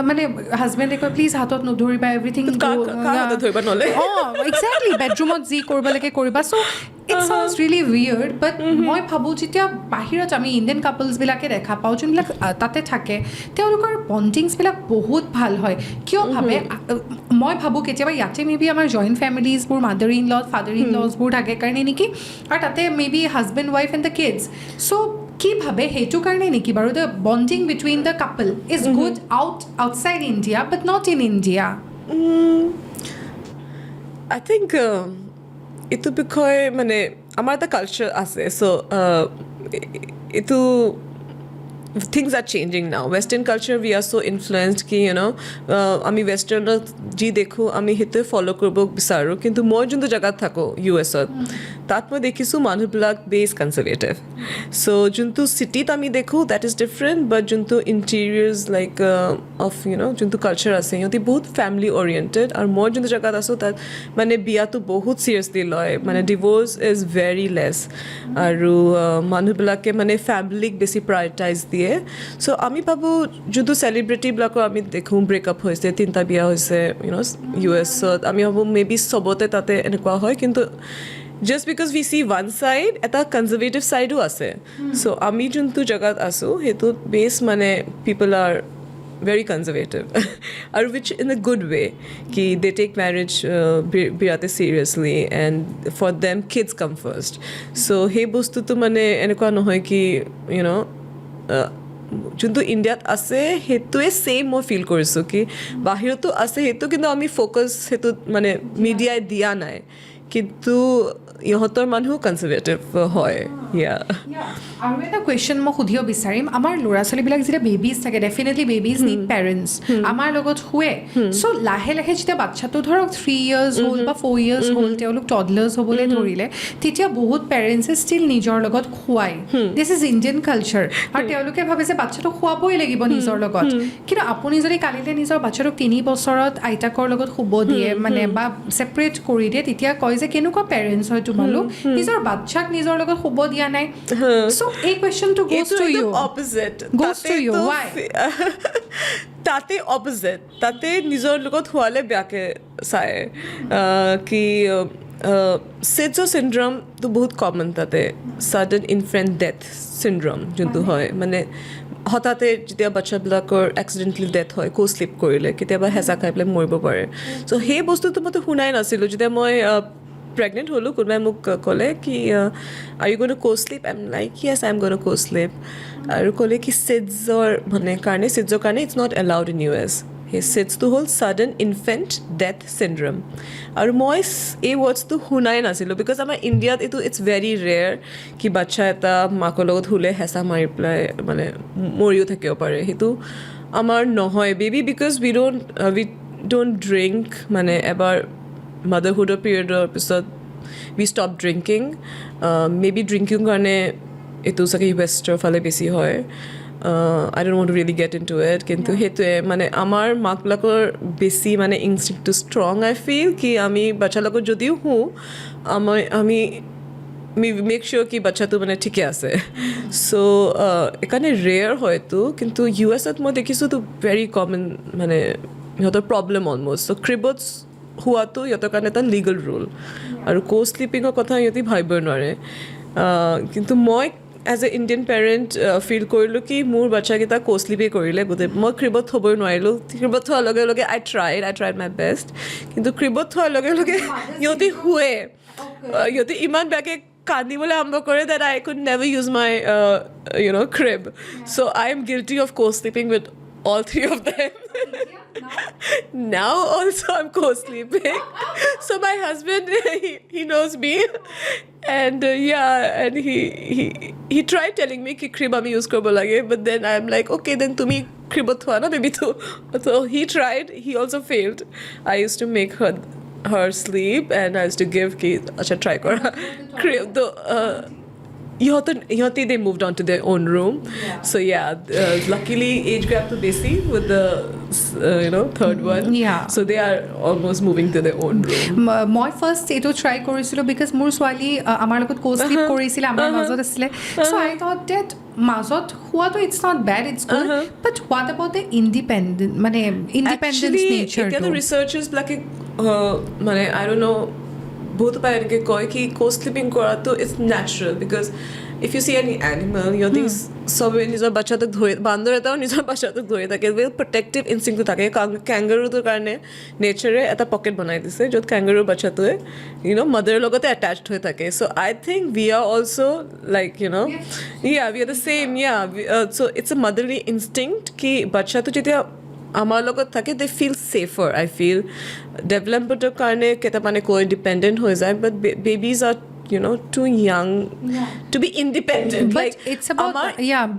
মানে হাজবেণ্ডে কয় প্লিজ হাতত নধৰিবা, এভৰিথিং এক্সেক্টলি বেডৰুমত যি কৰিব লাগে কৰিবা. চ' ইট চাউণ্ডছ ৰিয়েলি উইয়াৰ্ড, বাট মই ভাবোঁ যেতিয়া বাহিৰত আমি ইণ্ডিয়ান কাপলছবিলাকে দেখা পাওঁ যোনবিলাক তাতে থাকে, তেওঁলোকৰ বণ্ডিংছবিলাক বহুত ভাল হয়. কিয় ভাবে, মই ভাবোঁ কেতিয়াবা ইয়াতে মে বি আমাৰ জইণ্ট ফেমিলিজবোৰ mother in law father in লজবোৰ থাকে কাৰণে নেকি, আৰু তাতে maybe husband wife and the kids. So' কি ভাবে সেইটো কাৰণে নেকি বাৰু the bonding between the couple is good outside India but not in India? I think এইটো বিষয়ে মানে আমাৰ এটা কালচাৰ আছে. চ' এইটো things are changing now. Western culture, we are so influenced ki, you know, আমি ৱেষ্টাৰ্ণত যি দেখোঁ আমি সেইটোৱে ফ'ল' কৰিব বিচাৰোঁ, কিন্তু মই যোনটো জেগাত থাকোঁ US-ত তাত মই দেখিছোঁ মানুহবিলাক বেছ কনজাৰ্ভেটিভ। চ' যোনটো চিটিত আমি দেখোঁ দেট ইজ ডিফাৰেণ্ট, বাট যোনটো ইণ্টেৰিয়াৰ্ছ লাইক অফ ইউ ন' যোনটো কালচাৰ আছে সিহঁতি বহুত ফেমিলি অৰিয়েণ্টেড। আৰু মই যোনটো জেগাত আছোঁ তাত মানে বিয়াটো বহুত চিৰিয়াছলি লয়, মানে ডিভ'ৰ্চ ইজ ভেৰি লেছ, আৰু মানুহবিলাকে মানে ফেমিলিক বেছি প্ৰায়ৰিটাইজ দিয়ে। চ' আমি ভাবোঁ যোনটো চেলিব্ৰিটিবিলাকৰ আমি দেখোঁ ব্ৰেকআপ হৈছে, 3টা বিয়া হৈছে ইউ ন' US-ত, আমি ভাবোঁ মে বি চবতে তাতে এনেকুৱা হয়, কিন্তু just because we see one side, এটা কনজাৰ্ভেটিভ ছাইডো আছে। চ' আমি যোনটো জেগাত আছোঁ সেইটোত বেছ মানে people R very conservative or which in a good way ki they take marriage birate seriously, and for them kids come first. So hey bostu to mane enekwa nohoy ki you know যোনটো ইণ্ডিয়াত আছে সেইটোৱে same মই feel কৰিছোঁ কি বাহিৰতো আছে সেইটো, কিন্তু আমি ফ'কাছ সেইটোত মানে মিডিয়াই দিয়া নাই, কিন্তু ইহঁতৰ মানুহো কনজাৰ্ভেটিভ হয়। আৰু এটা কুৱেশ্যন মই সুধিব বিচাৰিম, আমাৰ ল'ৰা ছোৱালীবিলাক যেতিয়া বেবিজ থাকে ডেফিনেটলি বেবিজ নিড পেৰেণ্টছ, আমাৰ লগত শুৱে। চ' লাহে লাহে যেতিয়া বাচ্ছাটো ধৰক 3 years হ'ল বা 4 years হ'ল, তেওঁলোক টডলাৰ্ছ হ'বলৈ ধৰিলে, তেতিয়া বহুত পেৰেণ্টছে ষ্টিল নিজৰ লগত শুৱায়। দিছ ইজ ইণ্ডিয়ান কালচাৰ, আৰু তেওঁলোকে ভাবে যে বাচ্ছাটোক শুৱাবই লাগিব নিজৰ লগত। কিন্তু আপুনি যদি কালিলৈ নিজৰ বাচ্ছাটোক 3 বছৰত আইতাকৰ লগত শুব দিয়ে মানে বা ছেপাৰেট কৰি দিয়ে, তেতিয়া কয় যে কেনেকুৱা পেৰেণ্টছ হয় তোমালোক, নিজৰ বাচ্ছাক নিজৰ লগত শুব দিয়া নাই। So a question to goes to you. Opposite. Goes to you. Why? তাতে অপজিট, তাতে নিজৰ লগত হোৱালে বেয়াকে চায় কি চেজো চিণ্ড্ৰমটো বহুত কমন তাতে, ছাডেন ইনফেণ্ট ডেথ চিণ্ড্ৰম যোনটো হয়, মানে হঠাতে যেতিয়া বাচ্ছাবিলাকৰ এক্সিডেণ্টেলি ডেথ হয় কো শ্লিপ কৰিলে, কেতিয়াবা হেঁচা খাই পেলাই মৰিব পাৰে। চ' সেই বস্তুটো মইতো শুনাই নাছিলোঁ। যেতিয়া মই প্ৰেগনেণ্ট হ'লোঁ, কোনোবাই মোক ক'লে কি are you gonna to co-sleep? I am like yes I am gonna to co-sleep. আৰু ক'লে কি চিডছৰ কাৰণে it's not allowed in US। সেই চিডছটো হ'ল ছাডেন ইনফেণ্ট ডেথ চিণ্ড্ৰম। আৰু মই এই ৱৰ্ডছটো শুনাই নাছিলোঁ, বিকজ আমাৰ ইণ্ডিয়াত এইটো ইটছ ভেৰি ৰেয়াৰ কি বাচ্ছা এটা মাকৰ লগত শুলে হেঁচা মাৰি পেলাই মানে মৰিও থাকিব পাৰে। সেইটো আমাৰ নহয় baby, because we don't drink, মানে এবাৰ মাদাৰহুডৰ পিৰিয়ডৰ পিছত we stop drinking. May be drinking কাৰণে এইটো চাগে ৱেষ্টৰ ফালে বেছি হয়। I don't want to really get into it, কিন্তু সেইটোৱে মানে আমাৰ মাকবিলাকৰ বেছি মানে ইনষ্টিংক্টটো ষ্ট্ৰং আই ফিল, কি আমি বাচ্ছাৰ লগত যদিও শুওঁ আমি মেক চিয়'ৰ কি বাচ্ছাটো মানে ঠিকে আছে। চ' এইকাৰণে ৰেয়াৰ হয়তো, কিন্তু US-ত মই দেখিছোঁ তো ভেৰি কমন, মানে সিহঁতৰ প্ৰব্লেম অলমষ্ট। চ' ক্ৰিবত হোৱাটো সিহঁতৰ কাৰণে এটা লিগেল ৰুল, আৰু কো-শ্লিপিঙৰ কথা সিহঁতি ভাবিবই নোৱাৰে। কিন্তু মই as a Indian parent feel কৰিলোঁ কি মোৰ বাচ্ছাকেইটা কো-শ্লিপেই কৰিলে গোটেই। মই ক্ৰিবত থ'বই নোৱাৰিলোঁ। ক্ৰিবত থোৱাৰ লগে লগে আই ট্ৰাইড মাই বেষ্ট, কিন্তু ক্ৰিবত থোৱাৰ লগে লগে সিহঁতি শুৱে, সিহঁতি ইমান বেয়াকৈ কান্দিবলৈ আৰম্ভ কৰে that I could never use my crib. So I am guilty of co-sleeping with all 3 of them. Now also I'm co-sleeping. So my husband, he knows me, and and he tried telling me ki crib ami use korbo lage, but then I'm like, okay, then tumi cribot thwa na maybe to. So he tried, he also failed. I used to make her sleep, and I used to give ki acha try kora crib the they moved on to their own room. So luckily age gap to basi with the third one. So they are almost moving to their own room. মই first এইটো try কৰিছিলোঁ because মোৰ ছোৱালী আমাৰ লগত কো-শ্লিপ কৰিছিলে, আমাৰ মাজত আছিলে। চ' আই থট ডেট মাজত হোৱাটো it's not bad, it's good, but what about the independence নেচাৰটো? ৰিচাৰ্চাৰ্ছবিলাকে মানে আই ডোণ্ট ন' বহুত উপায় এনেকৈ কয় কি কো-শ্লিপিং কৰাটো it's natural, because if you see any animal সিহঁতি চবেই নিজৰ বাচ্ছাটোক ধৰি, বান্দৰ এটাও নিজৰ বাচ্ছাটোক ধৰি থাকে, প্ৰটেক্টিভ ইনষ্টিংটো থাকে। কেংগাৰুটোৰ কাৰণে নেচাৰে এটা পকেট বনাই দিছে য'ত কেংগাৰুৰ বাচ্ছাটোৱে মাদাৰৰ লগতে এটাচড হৈ থাকে। So' I think we are also' like we are the same. So' it's a motherly instinct কি বাচ্ছাটো যেতিয়া আমাৰ লগত থাকে they feel safer. I feel ডেভেলপমেণ্টৰ কাৰণে কেইটামানে কৈ ডিপেণ্ডেণ্ট হৈ যায়, but babies are too young to be independent. But like it's about আমাৰ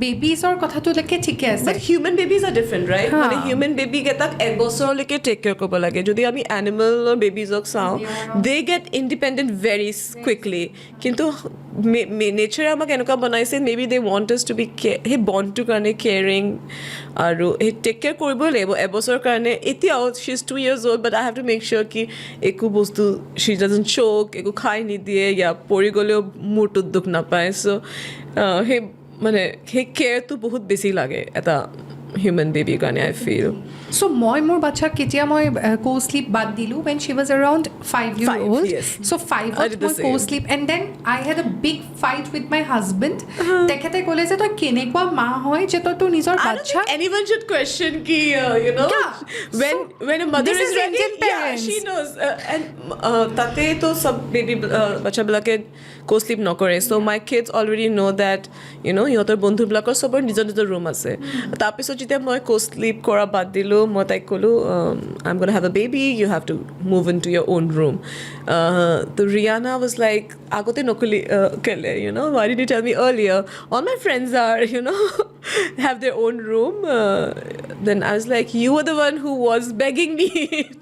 babiesৰ কথাটোলৈকে ঠিকে আছে But human babies are different, right? Huh. মানে human baby কেইটাক এবছৰলৈকে take care কৰিব লাগে. যদি আমি animal or babiesক চাওঁ, they get independent very quickly. কিন্তু nature আমাক এনেকুৱা বনাইছে, maybe they want us to be সেই bondটোৰ কাৰণে caring আৰু সেই take care কৰিবই লাগিব এবছৰৰ কাৰণে. এতিয়াও she's 2 years old, but I have to make sure কি একো বস্তু she doesn't choke, একো খাই নিদিয়ে, या পৰি গ'লেও মূৰটোত দুখ নাপায়. So সেই মানে সেই কেয়াৰটো বহুত বেছি লাগে এটা হিউমেন বেবিৰ কাৰণে আই ফিল So মই মোৰ বাচ্চাক কেতিয়া মই co-sleep বাদ দিলোঁ when she was around 5 years old. Yes. So 5ত মই co-sleep and then I had a big fight with my husband. তেখেতে ক'লে যে তই কেনেকুৱা মা হয় যে তই তোৰ নিজৰ I don't বাচ্চা think anyone should question ki you know when a mother this is is ready, Indian parents. she knows and tate to sab baby bacha bilake co-sleep nokore. So my kids already know that you know yotor bondhu bilakor sobor nijor nijor room ase. Tar pisot jete moi co-sleep kora bad dilu মই তাইক ক'লো I'm going to have a baby, you have to move into your own room. So Rihanna was like agote nokuli kele, you know, why did you tell me earlier? All my friends are, you know, have their own room. Then I was like, you were the one who was begging me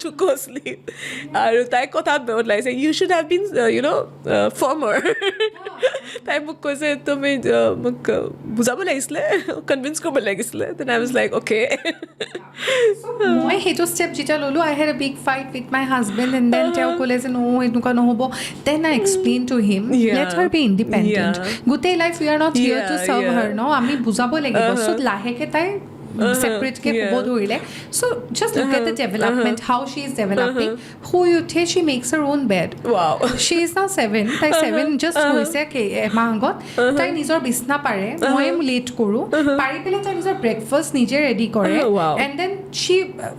to go sleep. আৰু তাই কথা বদলাইছে, you should have been you know firmer. তাই মোক কৈছে তুমি মোক বুজাব লাগিছিলে, কনভিন্স কৰিব লাগিছিলে. Then I was like, okay. মই সেইটো ষ্টেপ যেতিয়া ল'লোঁ I had a big fight with my husband and then তেওঁ ক'লে যে no এনেকুৱা নহ'ব. Then I explained to him, let her be independent. গোটেই life we are not here to serve her, no? আমি বুজাব লাগিব. So লাহেকে তাই separately ক'ব ধৰিলে. So just look at the development, how she is developing. শুই উঠে she makes her own bed. Wow. She is now 7. তাই 7 just হৈছে এমাহ আগত. তাই নিজৰ বিছনা পাৰে, মই লেট কৰোঁ. পাৰি পেলাই তাই নিজৰ ব্ৰেকফাষ্ট নিজে ৰেডি কৰে. And then she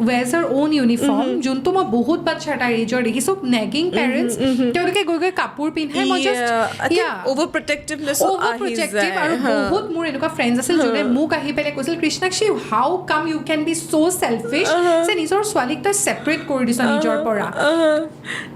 wears her own uniform. যোনটো মই বহুত বাচ্চাৰ তাইৰ এজৰ দেখিছোঁ, nagging parents. তেওঁলোকে গৈ গৈ কাপোৰ পিন্ধাই, মই just overprotectiveness overprotective. আৰু বহুত মোৰ এনেকুৱা ফ্ৰেণ্ডছ আছিল যোনে মোক আহি পেলাই কৈছিল, Krishnakshi how come you can be so selfish যে নিজৰ ছোৱালীক তই ছেপাৰেট কৰি দিছ নিজৰ পৰা.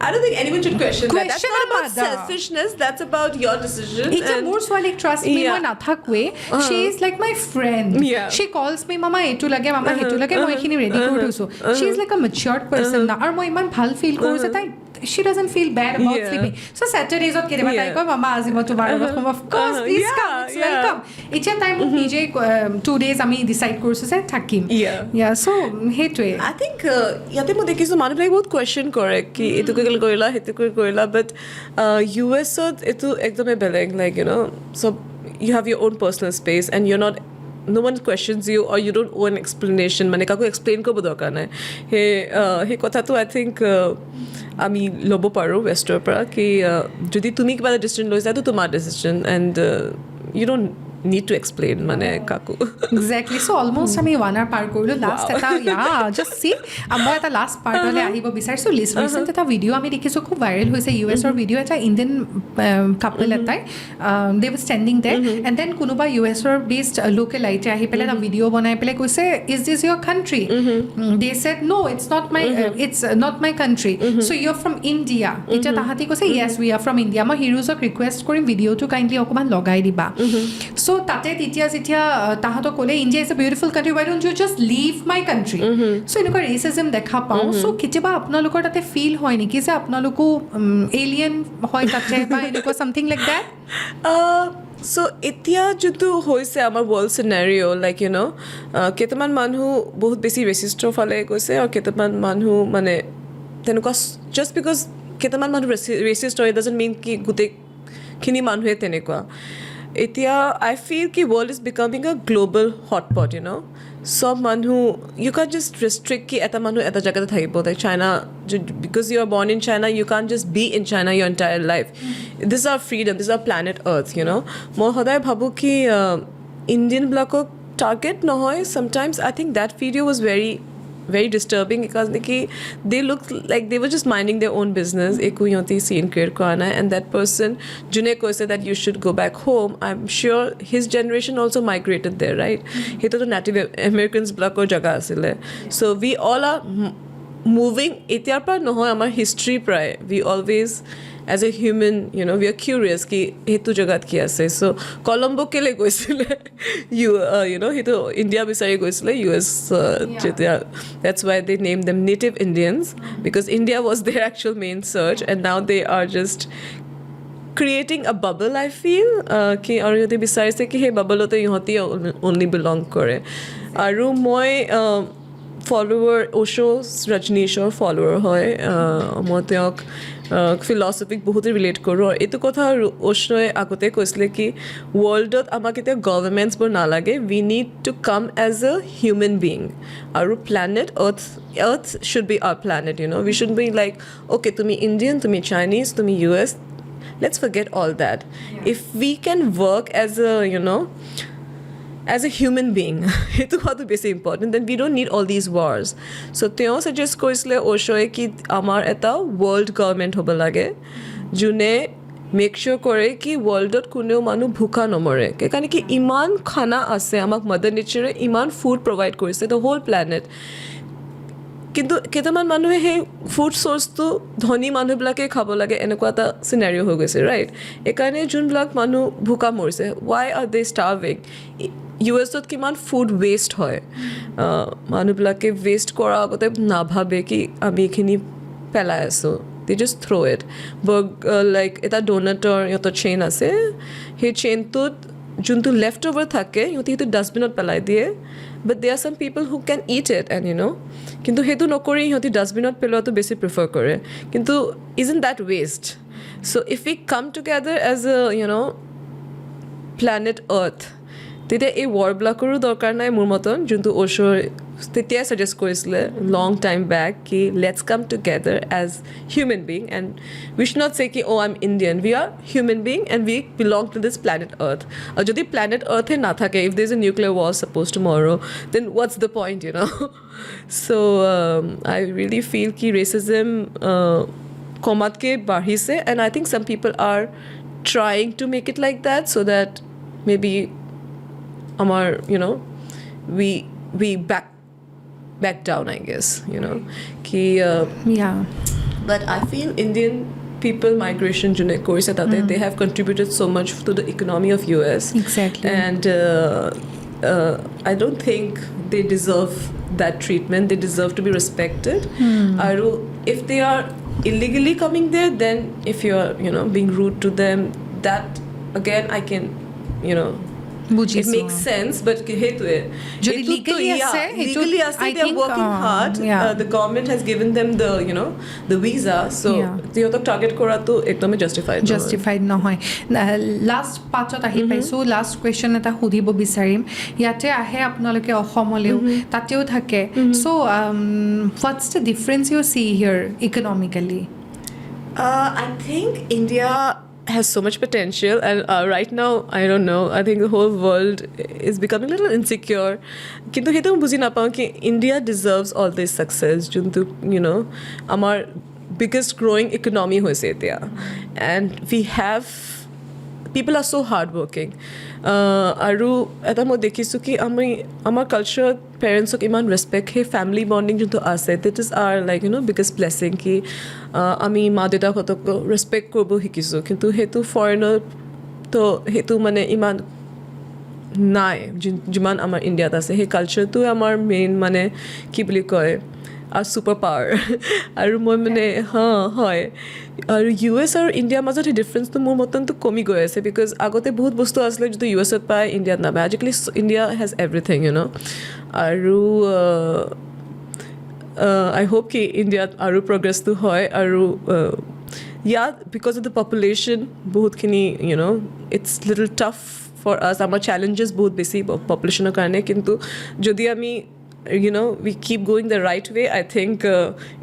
I don't think anyone should question that. That's Question not about mother. selfishness, that's about your decision. এতিয়া মোৰ ছোৱালীক trust me মই নাথাকোৱে, she is like my friend. She calls me mama এইটো লাগে mama সেইটো লাগে, মই এইখিনি ৰেডি কৰি থৈছোঁ. She is like a matured person now. আৰু মই ইমান ভাল ফিল কৰোঁ যে তাই she doesn't feel bad about sleeping. So Saturdays ot কেতিয়াবা তাই কয় mama আজি মই তোমাৰ লগত শুম. Of course, please come, it's welcome. এতিয়া তাই মোক নিজে 2 days আমি ডিচাইড কৰিছোঁ যে থাকিম. So সেইটোৱে I think ইয়াতে মই দেখিছোঁ মানুহবিলাকে বহুত কুৱেশ্যন কৰে কি এইটো কৰিলা সেইটো কৰিলা, but US-ত এইটো একদমেই বেলেগ. Like you know, so you have your own personal space and you're not, no one questions you or you don't owe an explanation. মানে কাকো এক্সপ্লেইন কৰিব দৰকাৰ নাই. সেই কথাটো আই থিংক আমি ল'ব পাৰোঁ ৱেষ্টৰ পৰা কি যদি তুমি কিবা এটা ডিচিশ্যন লৈছা তো তোমাৰ decision and you don't need to explain মানে কাকো. Exactly. So almost আমি 1 hour পাৰ কৰিলোঁ. লাষ্ট এটা just see মই এটা লাষ্ট পাৰ্টলৈ আহিব বিচাৰিছোঁ. ৰিচেণ্ট এটা ভিডিঅ' আমি দেখিছোঁ, খুব ভাইৰেল হৈছে US-ৰ ভিডিঅ' এটা, ইণ্ডিয়ান কাপল এটাই দে ৱাজ ষ্টেণ্ডিং দেৰ এণ্ড দেন কোনোবা US-ৰ বেছড লোকেলাইটে আহি পেলাই এটা ভিডিঅ' বনাই পেলাই কৈছে is this your country? They said no, it's not my country. So you're from India. এতিয়া তাহাঁতি কৈছে yes, we are from India. মই হিৰোজক ৰিকুৱেষ্ট কৰিম ভিডিঅ'টো কাইণ্ডলি অকণমান লগাই দিবা. So তাতে তেতিয়া যেতিয়া তাহাঁতক ক'লে India is a beautiful country, why don't you just leave my country? So এনেকুৱা ৰেচিজম দেখা পাওঁ. So কেতিয়াবা আপোনালোকৰ তাতে ফিল হয় নেকি যে আপোনালোকো এলিয়েন হয় তাতে বা এনেকুৱা চামথিং লাইক দেট? So এতিয়া যোনটো হৈছে আমাৰ ৱৰ্ল্ড চিনাৰিঅ' লাইক ইউ ন' কেইটামান মানুহ বহুত বেছি ৰেচিষ্টৰ ফালে গৈছে আৰু কেইটামান মানুহ মানে তেনেকুৱা, জাষ্ট বিকজ কেইটামান মানুহ ৰেচিষ্ট হয় ডাজন্ট মিন কি গোটেইখিনি মানুহে তেনেকুৱা. এতিয়া আই ফিল কি world is becoming a global hotpot, you know'. চব মানুহ ইউ কান জাষ্ট ৰেষ্ট্ৰিক্ট কি এটা মানুহ এটা জেগাতে থাকিব. Like China, because you are born in China you can just be in China your entire life. দিছ আৰ ফ্ৰীডম, দিছ আৰ প্লেনেট আৰ্থ, ইউ ন'. মই সদায় ভাবোঁ কি ইণ্ডিয়ানবিলাকক টাৰ্গেট নহয়. চামটাইমছ আই থিংক দেট ভিডিঅ' was very disturbing because they looked like they were just minding their own business. Ekku yoti scene create korana, and that person june said that you should go back home. I'm sure his generation also migrated there, right? He to native Americans block or jaga asile. So we all are moving এতিয়াৰ পৰা নহয় আমাৰ হিষ্ট্ৰীৰ পৰাই we always age a human we are curious কি সেইটো জেগাত কি আছে চ' কলম্বো কেলৈ গৈছিলে সেইটো ইণ্ডিয়া বিচাৰি গৈছিলে US যেতিয়া that's why they named them native Indians because India was their actual main search and now they are just creating a bubble I feel ki aru yote bicharise ki he bubble ote ihoti only belong kore aru moi follower Osho Rajneeshwar follower hoy moi teok philosophic বহুত relate কৰোঁ আৰু এইটো কথা ওশোয়ে আগতে কৈছিলে কি ৱৰ্ল্ডত আমাক এতিয়া গভৰ্ণমেণ্টছবোৰ নালাগে we need to come as a human being আৰু planet Earth should be our planet we should be like okay তুমি ইণ্ডিয়ান তুমি চাইনিজ তুমি US let's forget all that if we can work as a human being itu hotu beshi important then we don't need all these wars so teo suggest koisle oshoe ki amar eta world government hobo lage june make sure kore ki world ot kuneo manu bhuka nomore ke kane ki iman khana ase amak mother nature iman food provide korise the whole planet কিন্তু কেইটামান মানুহে সেই food চ'ৰ্চটো ধনী মানুহবিলাকে খাব লাগে এনেকুৱা এটা চিনাৰিঅ' হৈ গৈছে ৰাইট এইকাৰণে যোনবিলাক মানুহ ভোকা মৰিছে ৱাই আৰ দে ষ্টাৰ্ভিং US-ত কিমান ফুড ৱেষ্ট হয় মানুহবিলাকে ৱেষ্ট কৰাৰ আগতে নাভাবে কি আমি এইখিনি পেলাই আছোঁ দে জাষ্ট থ্ৰ' ইট লাইক এটা ড'নাটৰ সিহঁতৰ চেইন আছে সেই চেইনটোত যোনটো লেফ্ট অভাৰ থাকে সিহঁতে সেইটো ডাষ্টবিনত পেলাই দিয়ে বাট দে আৰ চাম পিপল হু কেন ইট ইট এণ্ড কিন্তু সেইটো নকৰি সিহঁতে ডাষ্টবিনত পেলোৱাটো বেছি প্ৰিফাৰ কৰে কিন্তু isn't that waste so' if we come together as a planet Earth তেতিয়া এই ৱাৰবিলাকৰো দৰকাৰ নাই মোৰ মতন যোনটো ওচৰ তেতিয়াই ছাজেষ্ট কৰিছিলে লং টাইম বেক কি let's come together as human being and we should not say কি oh' I am Indian we are human being and we belong to this planet Earth আৰু যদি প্লেনেট আৰ্থে নাথাকে if there is a nuclear war ছাপ'জ tomorrow then what's the point so' I really feel কি racism কমাতকৈ বাঢ়িছে and I think some people are trying to make it like that চ' that may be amar we back down I guess ki yeah but I feel Indian people migration june korise tate they have contributed so much to the economy of US exactly and I don't think they deserve that treatment they deserve to be respected aru if they are illegally coming there then if you are being rude to them that again I can it makes sense but যদি legally আছে they are working hard the government has given them the the visa so they target কৰাটো একদমই justified নহয় last পাঁচত আহি পাইছোঁ last question এটা সুধিব বিচাৰিম ইয়াতে আহে আপোনালোকে অসমলৈও তাতেও থাকে so' what's the difference you see here economically I think India has so much potential and right now I don't know I think the whole world is becoming a little insecure kintu hetu buji na pau ki India deserves all this success juntu amar biggest growing economy hoise etia and we have people are so hardworking aru eta moi dekhisu ki amar culture parents ok iman respect he family bonding juntu ase that is our like biggest blessing ki ami ma deta kotok respect korbo hikisu kintu hetu foreigner to hetu mane iman নাই যিমান আমাৰ ইণ্ডিয়াত আছে সেই কালচাৰটো আমাৰ main মানে কি বুলি কয় আৰু ছুপাৰ পাৱাৰ আৰু মই মানে হয় আৰু US আৰু ইণ্ডিয়াৰ মাজত সেই ডিফাৰেঞ্চটো মোৰ মতনটো কমি গৈ আছে বিকজ আগতে বহুত বস্তু আছিলে যিটো US-ত পায় ইণ্ডিয়াত নাপায় আজিকালি ইণ্ডিয়া হেজ এভৰিথিং আৰু আই হোপ কি ইণ্ডিয়াত আৰু প্ৰগ্ৰেছটো হয় আৰু বিকজ অফ দ্য পপুলেশ্যন বহুতখিনি it's little tough for us our challenges both basic population karone kintu jodi ami we keep going the right way I think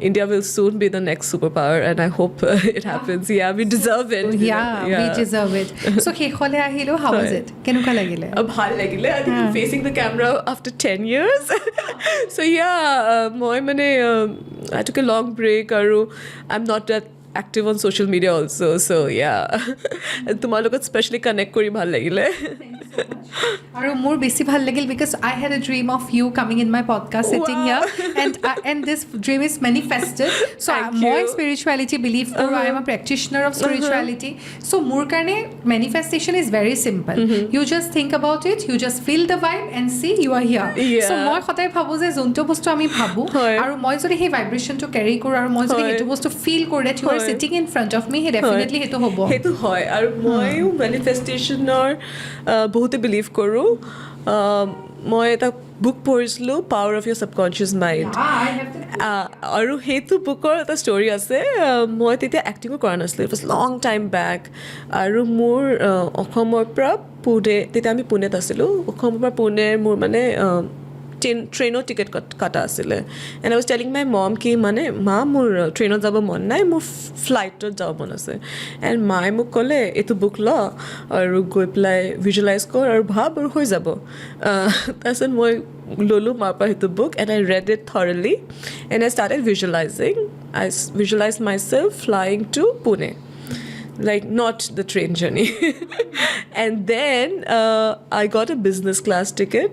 India will soon be the next superpower and I hope it happens we deserve it we deserve it so kekhole ahilo how was it kenuka lagile bhal lagile I think I'm facing the camera after 10 years so moi mane I took a long break aru I'm not that active on social media also so tumar logot especially connect kori bhal lagile আৰু মোৰ বেছি ভাল লাগিল because I had a dream of you coming in my podcast sitting here and this dream is manifested so' Thank মই you. Spirituality believe কৰোঁ I am a practitioner of spirituality so' মোৰ কাৰণে manifestation is very simple you just think about it you just feel the vibe and see you are here Yeah. So' মই সদায় ভাবোঁ যে যোনটো বস্তু আমি ভাবোঁ হয়। আৰু মই যদি সেই ভাইব্ৰেশ্যনটো কেৰি কৰোঁ আৰু মই যদি হয়। সেইটো বস্তু ফিল কৰোঁ ডেট ইউ আৰ হয়। Cheating in front of me সেই ডেফিনেটলি সেইটো হ'ব সেইটো হয় আৰু ময়ো মেনিফেষ্টেশ্যনৰ বহুতে বিলিভ কৰোঁ মই এটা বুক পঢ়িছিলোঁ পাৱাৰ অফ ইয়ৰ ছাবকনচিয়াছ মাইণ্ড আৰু সেইটো বুকৰ এটা ষ্টৰি আছে মই তেতিয়া এক্টিঙো কৰা নাছিলোঁ it was long time back আৰু মোৰ অসমৰ পৰা পুনে তেতিয়া আমি পুনেত আছিলোঁ অসমৰ পৰা পুনে মোৰ মানে ট্ৰেইনৰ টিকেট কটা আছিলে এণ্ড আই ৱাজ টেলিং মাই মম কি মানে মা মোৰ ট্ৰেইনত যাব মন নাই মোৰ ফ্লাইটত যাব মন আছে এণ্ড মায়ে মোক ক'লে এইটো বুক ল আৰু গৈ পেলাই ভিজুৱেলাইজ কৰ আৰু ভাব আৰু হৈ যাব তাৰপিছত মই ল'লোঁ মাৰ পৰা সেইটো book and I read it thoroughly and I started visualising I visualise myself flying to Pune like not the train journey and then I got a business class ticket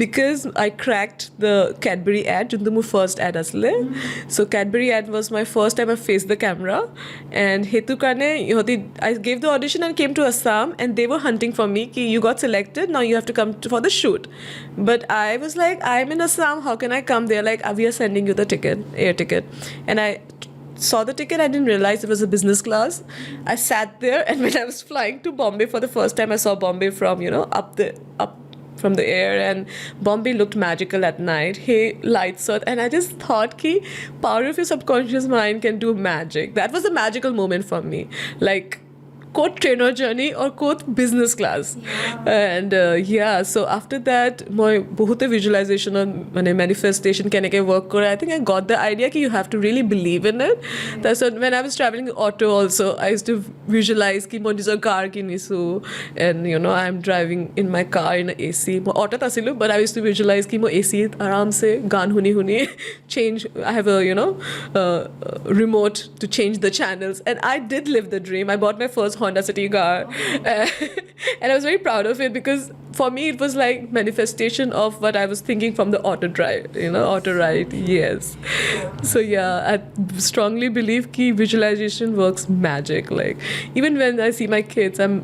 because I cracked the Cadbury ad in the first ad asle so Cadbury ad was my first time I faced the camera and hetu karne I gave the audition and came to Assam and they were hunting for me ki you got selected now you have to come for the shoot but I was like I'm in Assam how can I come they're like we are sending you the ticket air ticket and I saw the ticket I didn't realize it was a business class I sat there and when I was flying to Bombay for the first time I saw Bombay from up from the air and Bombay looked magical at night hey lights out and I just thought ki power of your subconscious mind can do magic that was a magical moment for me like quote trainer journey or quote business class and so after that my bahute visualization on mane manifestation keneke work kore I think I got the idea ki you have to really believe in it that's when I was traveling in auto also I used to visualize ki moi nijor car kinisu and I'm driving in my car in a AC moi auto ta asilu but I used to visualize ki moi AC aram se gaan huni change I have a remote to change the channels and I did live the dream I bought my first Honda City car and I was very proud of it because for me it was like manifestation of what I was thinking from the auto drive auto ride yes so yeah I strongly believe ki visualization works magic like even when I see my kids I'm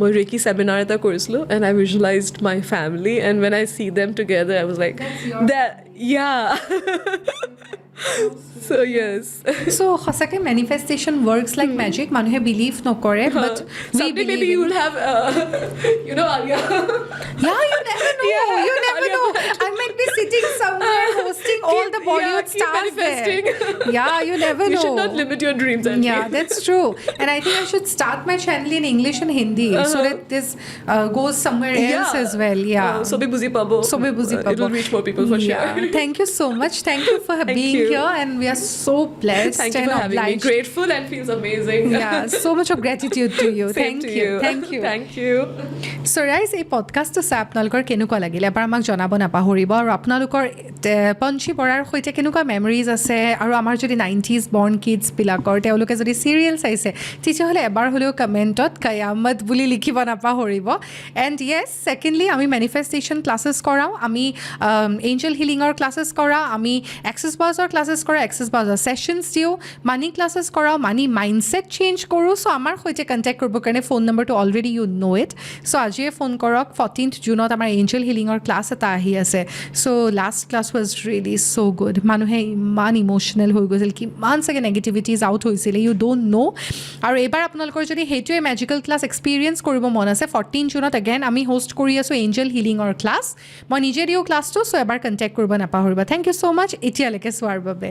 my Reiki seminar eta korislo and I visualized my family and when I see them together I was like that yeah so yes so সঁচাকৈ manifestation works like magic মানুহে believe নকৰে but someday maybe you will have Alia yeah you never know I might be sitting somewhere hosting all the Bollywood keep stars manifesting. there yeah you never you know should not limit your dreams and yeah that's true and I think I should start my channel in English and Hindi so that this goes somewhere else as well yeah sobe buzi pabo it will reach more people for sure thank you so much thank you for being you. here and we are so blessed thank you and for having me obliged. grateful and feels amazing yeah so much of gratitude to you Same to you thank you so guys এই পডকাষ্টটো চাই আপোনালোকৰ কেনেকুৱা লাগিলে এবাৰ আমাক জনাব নাপাহৰিব আৰু আপোনালোকৰ পঞ্চী বৰাৰ সৈতে কেনেকুৱা মেমৰিজ আছে আৰু আমাৰ যদি 90s বৰ্ণ কিডছবিলাকৰ তেওঁলোকে যদি চিৰিয়েল চাইছে তেতিয়াহ'লে এবাৰ হ'লেও কমেণ্টত কয়ামত বুলি লিখিব নাপাহৰিব এণ্ড য়েছ ছেকেণ্ডলি আমি মেনিফেষ্টেশ্যন ক্লাছেছ কৰাওঁ আমি এঞ্জেল হিলিঙৰ ক্লাছেছ কৰাওঁ আমি এক্সেছ বাউজৰ ক্লাছেছ কৰাওঁ এক্সেছ বাউজৰ ছেশ্যনছ দিওঁ মানি ক্লাছেছ কৰাওঁ মানি মাইণ্ডছেট চেঞ্জ কৰোঁ চ' আমাৰ সৈতে কণ্টেক্ট কৰিবৰ কাৰণে ফোন নম্বৰটো অলৰেডি ইউ ন' ইট চ' আজিয়ে ফোন কৰক 14th জুনত আমাৰ এঞ্জেল হিলিঙৰ ক্লাছ এটা আহি আছে চ' লাষ্ট ক্লাছ ৱাজ ৰিয়েলি চ' গুড মানুহে ইমান ইম'চনেল হৈ গৈছিল কিমান চাগে নেগেটিভিটিজ আউট হৈছিলে ইউ ডোণ্ট ন' আৰু এইবাৰ আপোনালোকৰ যদি সেইটোৱে মেজিকেল ক্লাছ এক্সপিৰিয়েঞ্চ কৰিব মন আছে 14 জুনত এগেইন আমি হোষ্ট কৰি আছোঁ এঞ্জেল হিলিঙৰ ক্লাছ মই নিজে দিওঁ ক্লাছটো চ' এবাৰ কণ্টেক্ট কৰিব নাপাহৰিব থেংক ইউ ছ' মাছ এতিয়ালৈকে চোৱাৰ বাবে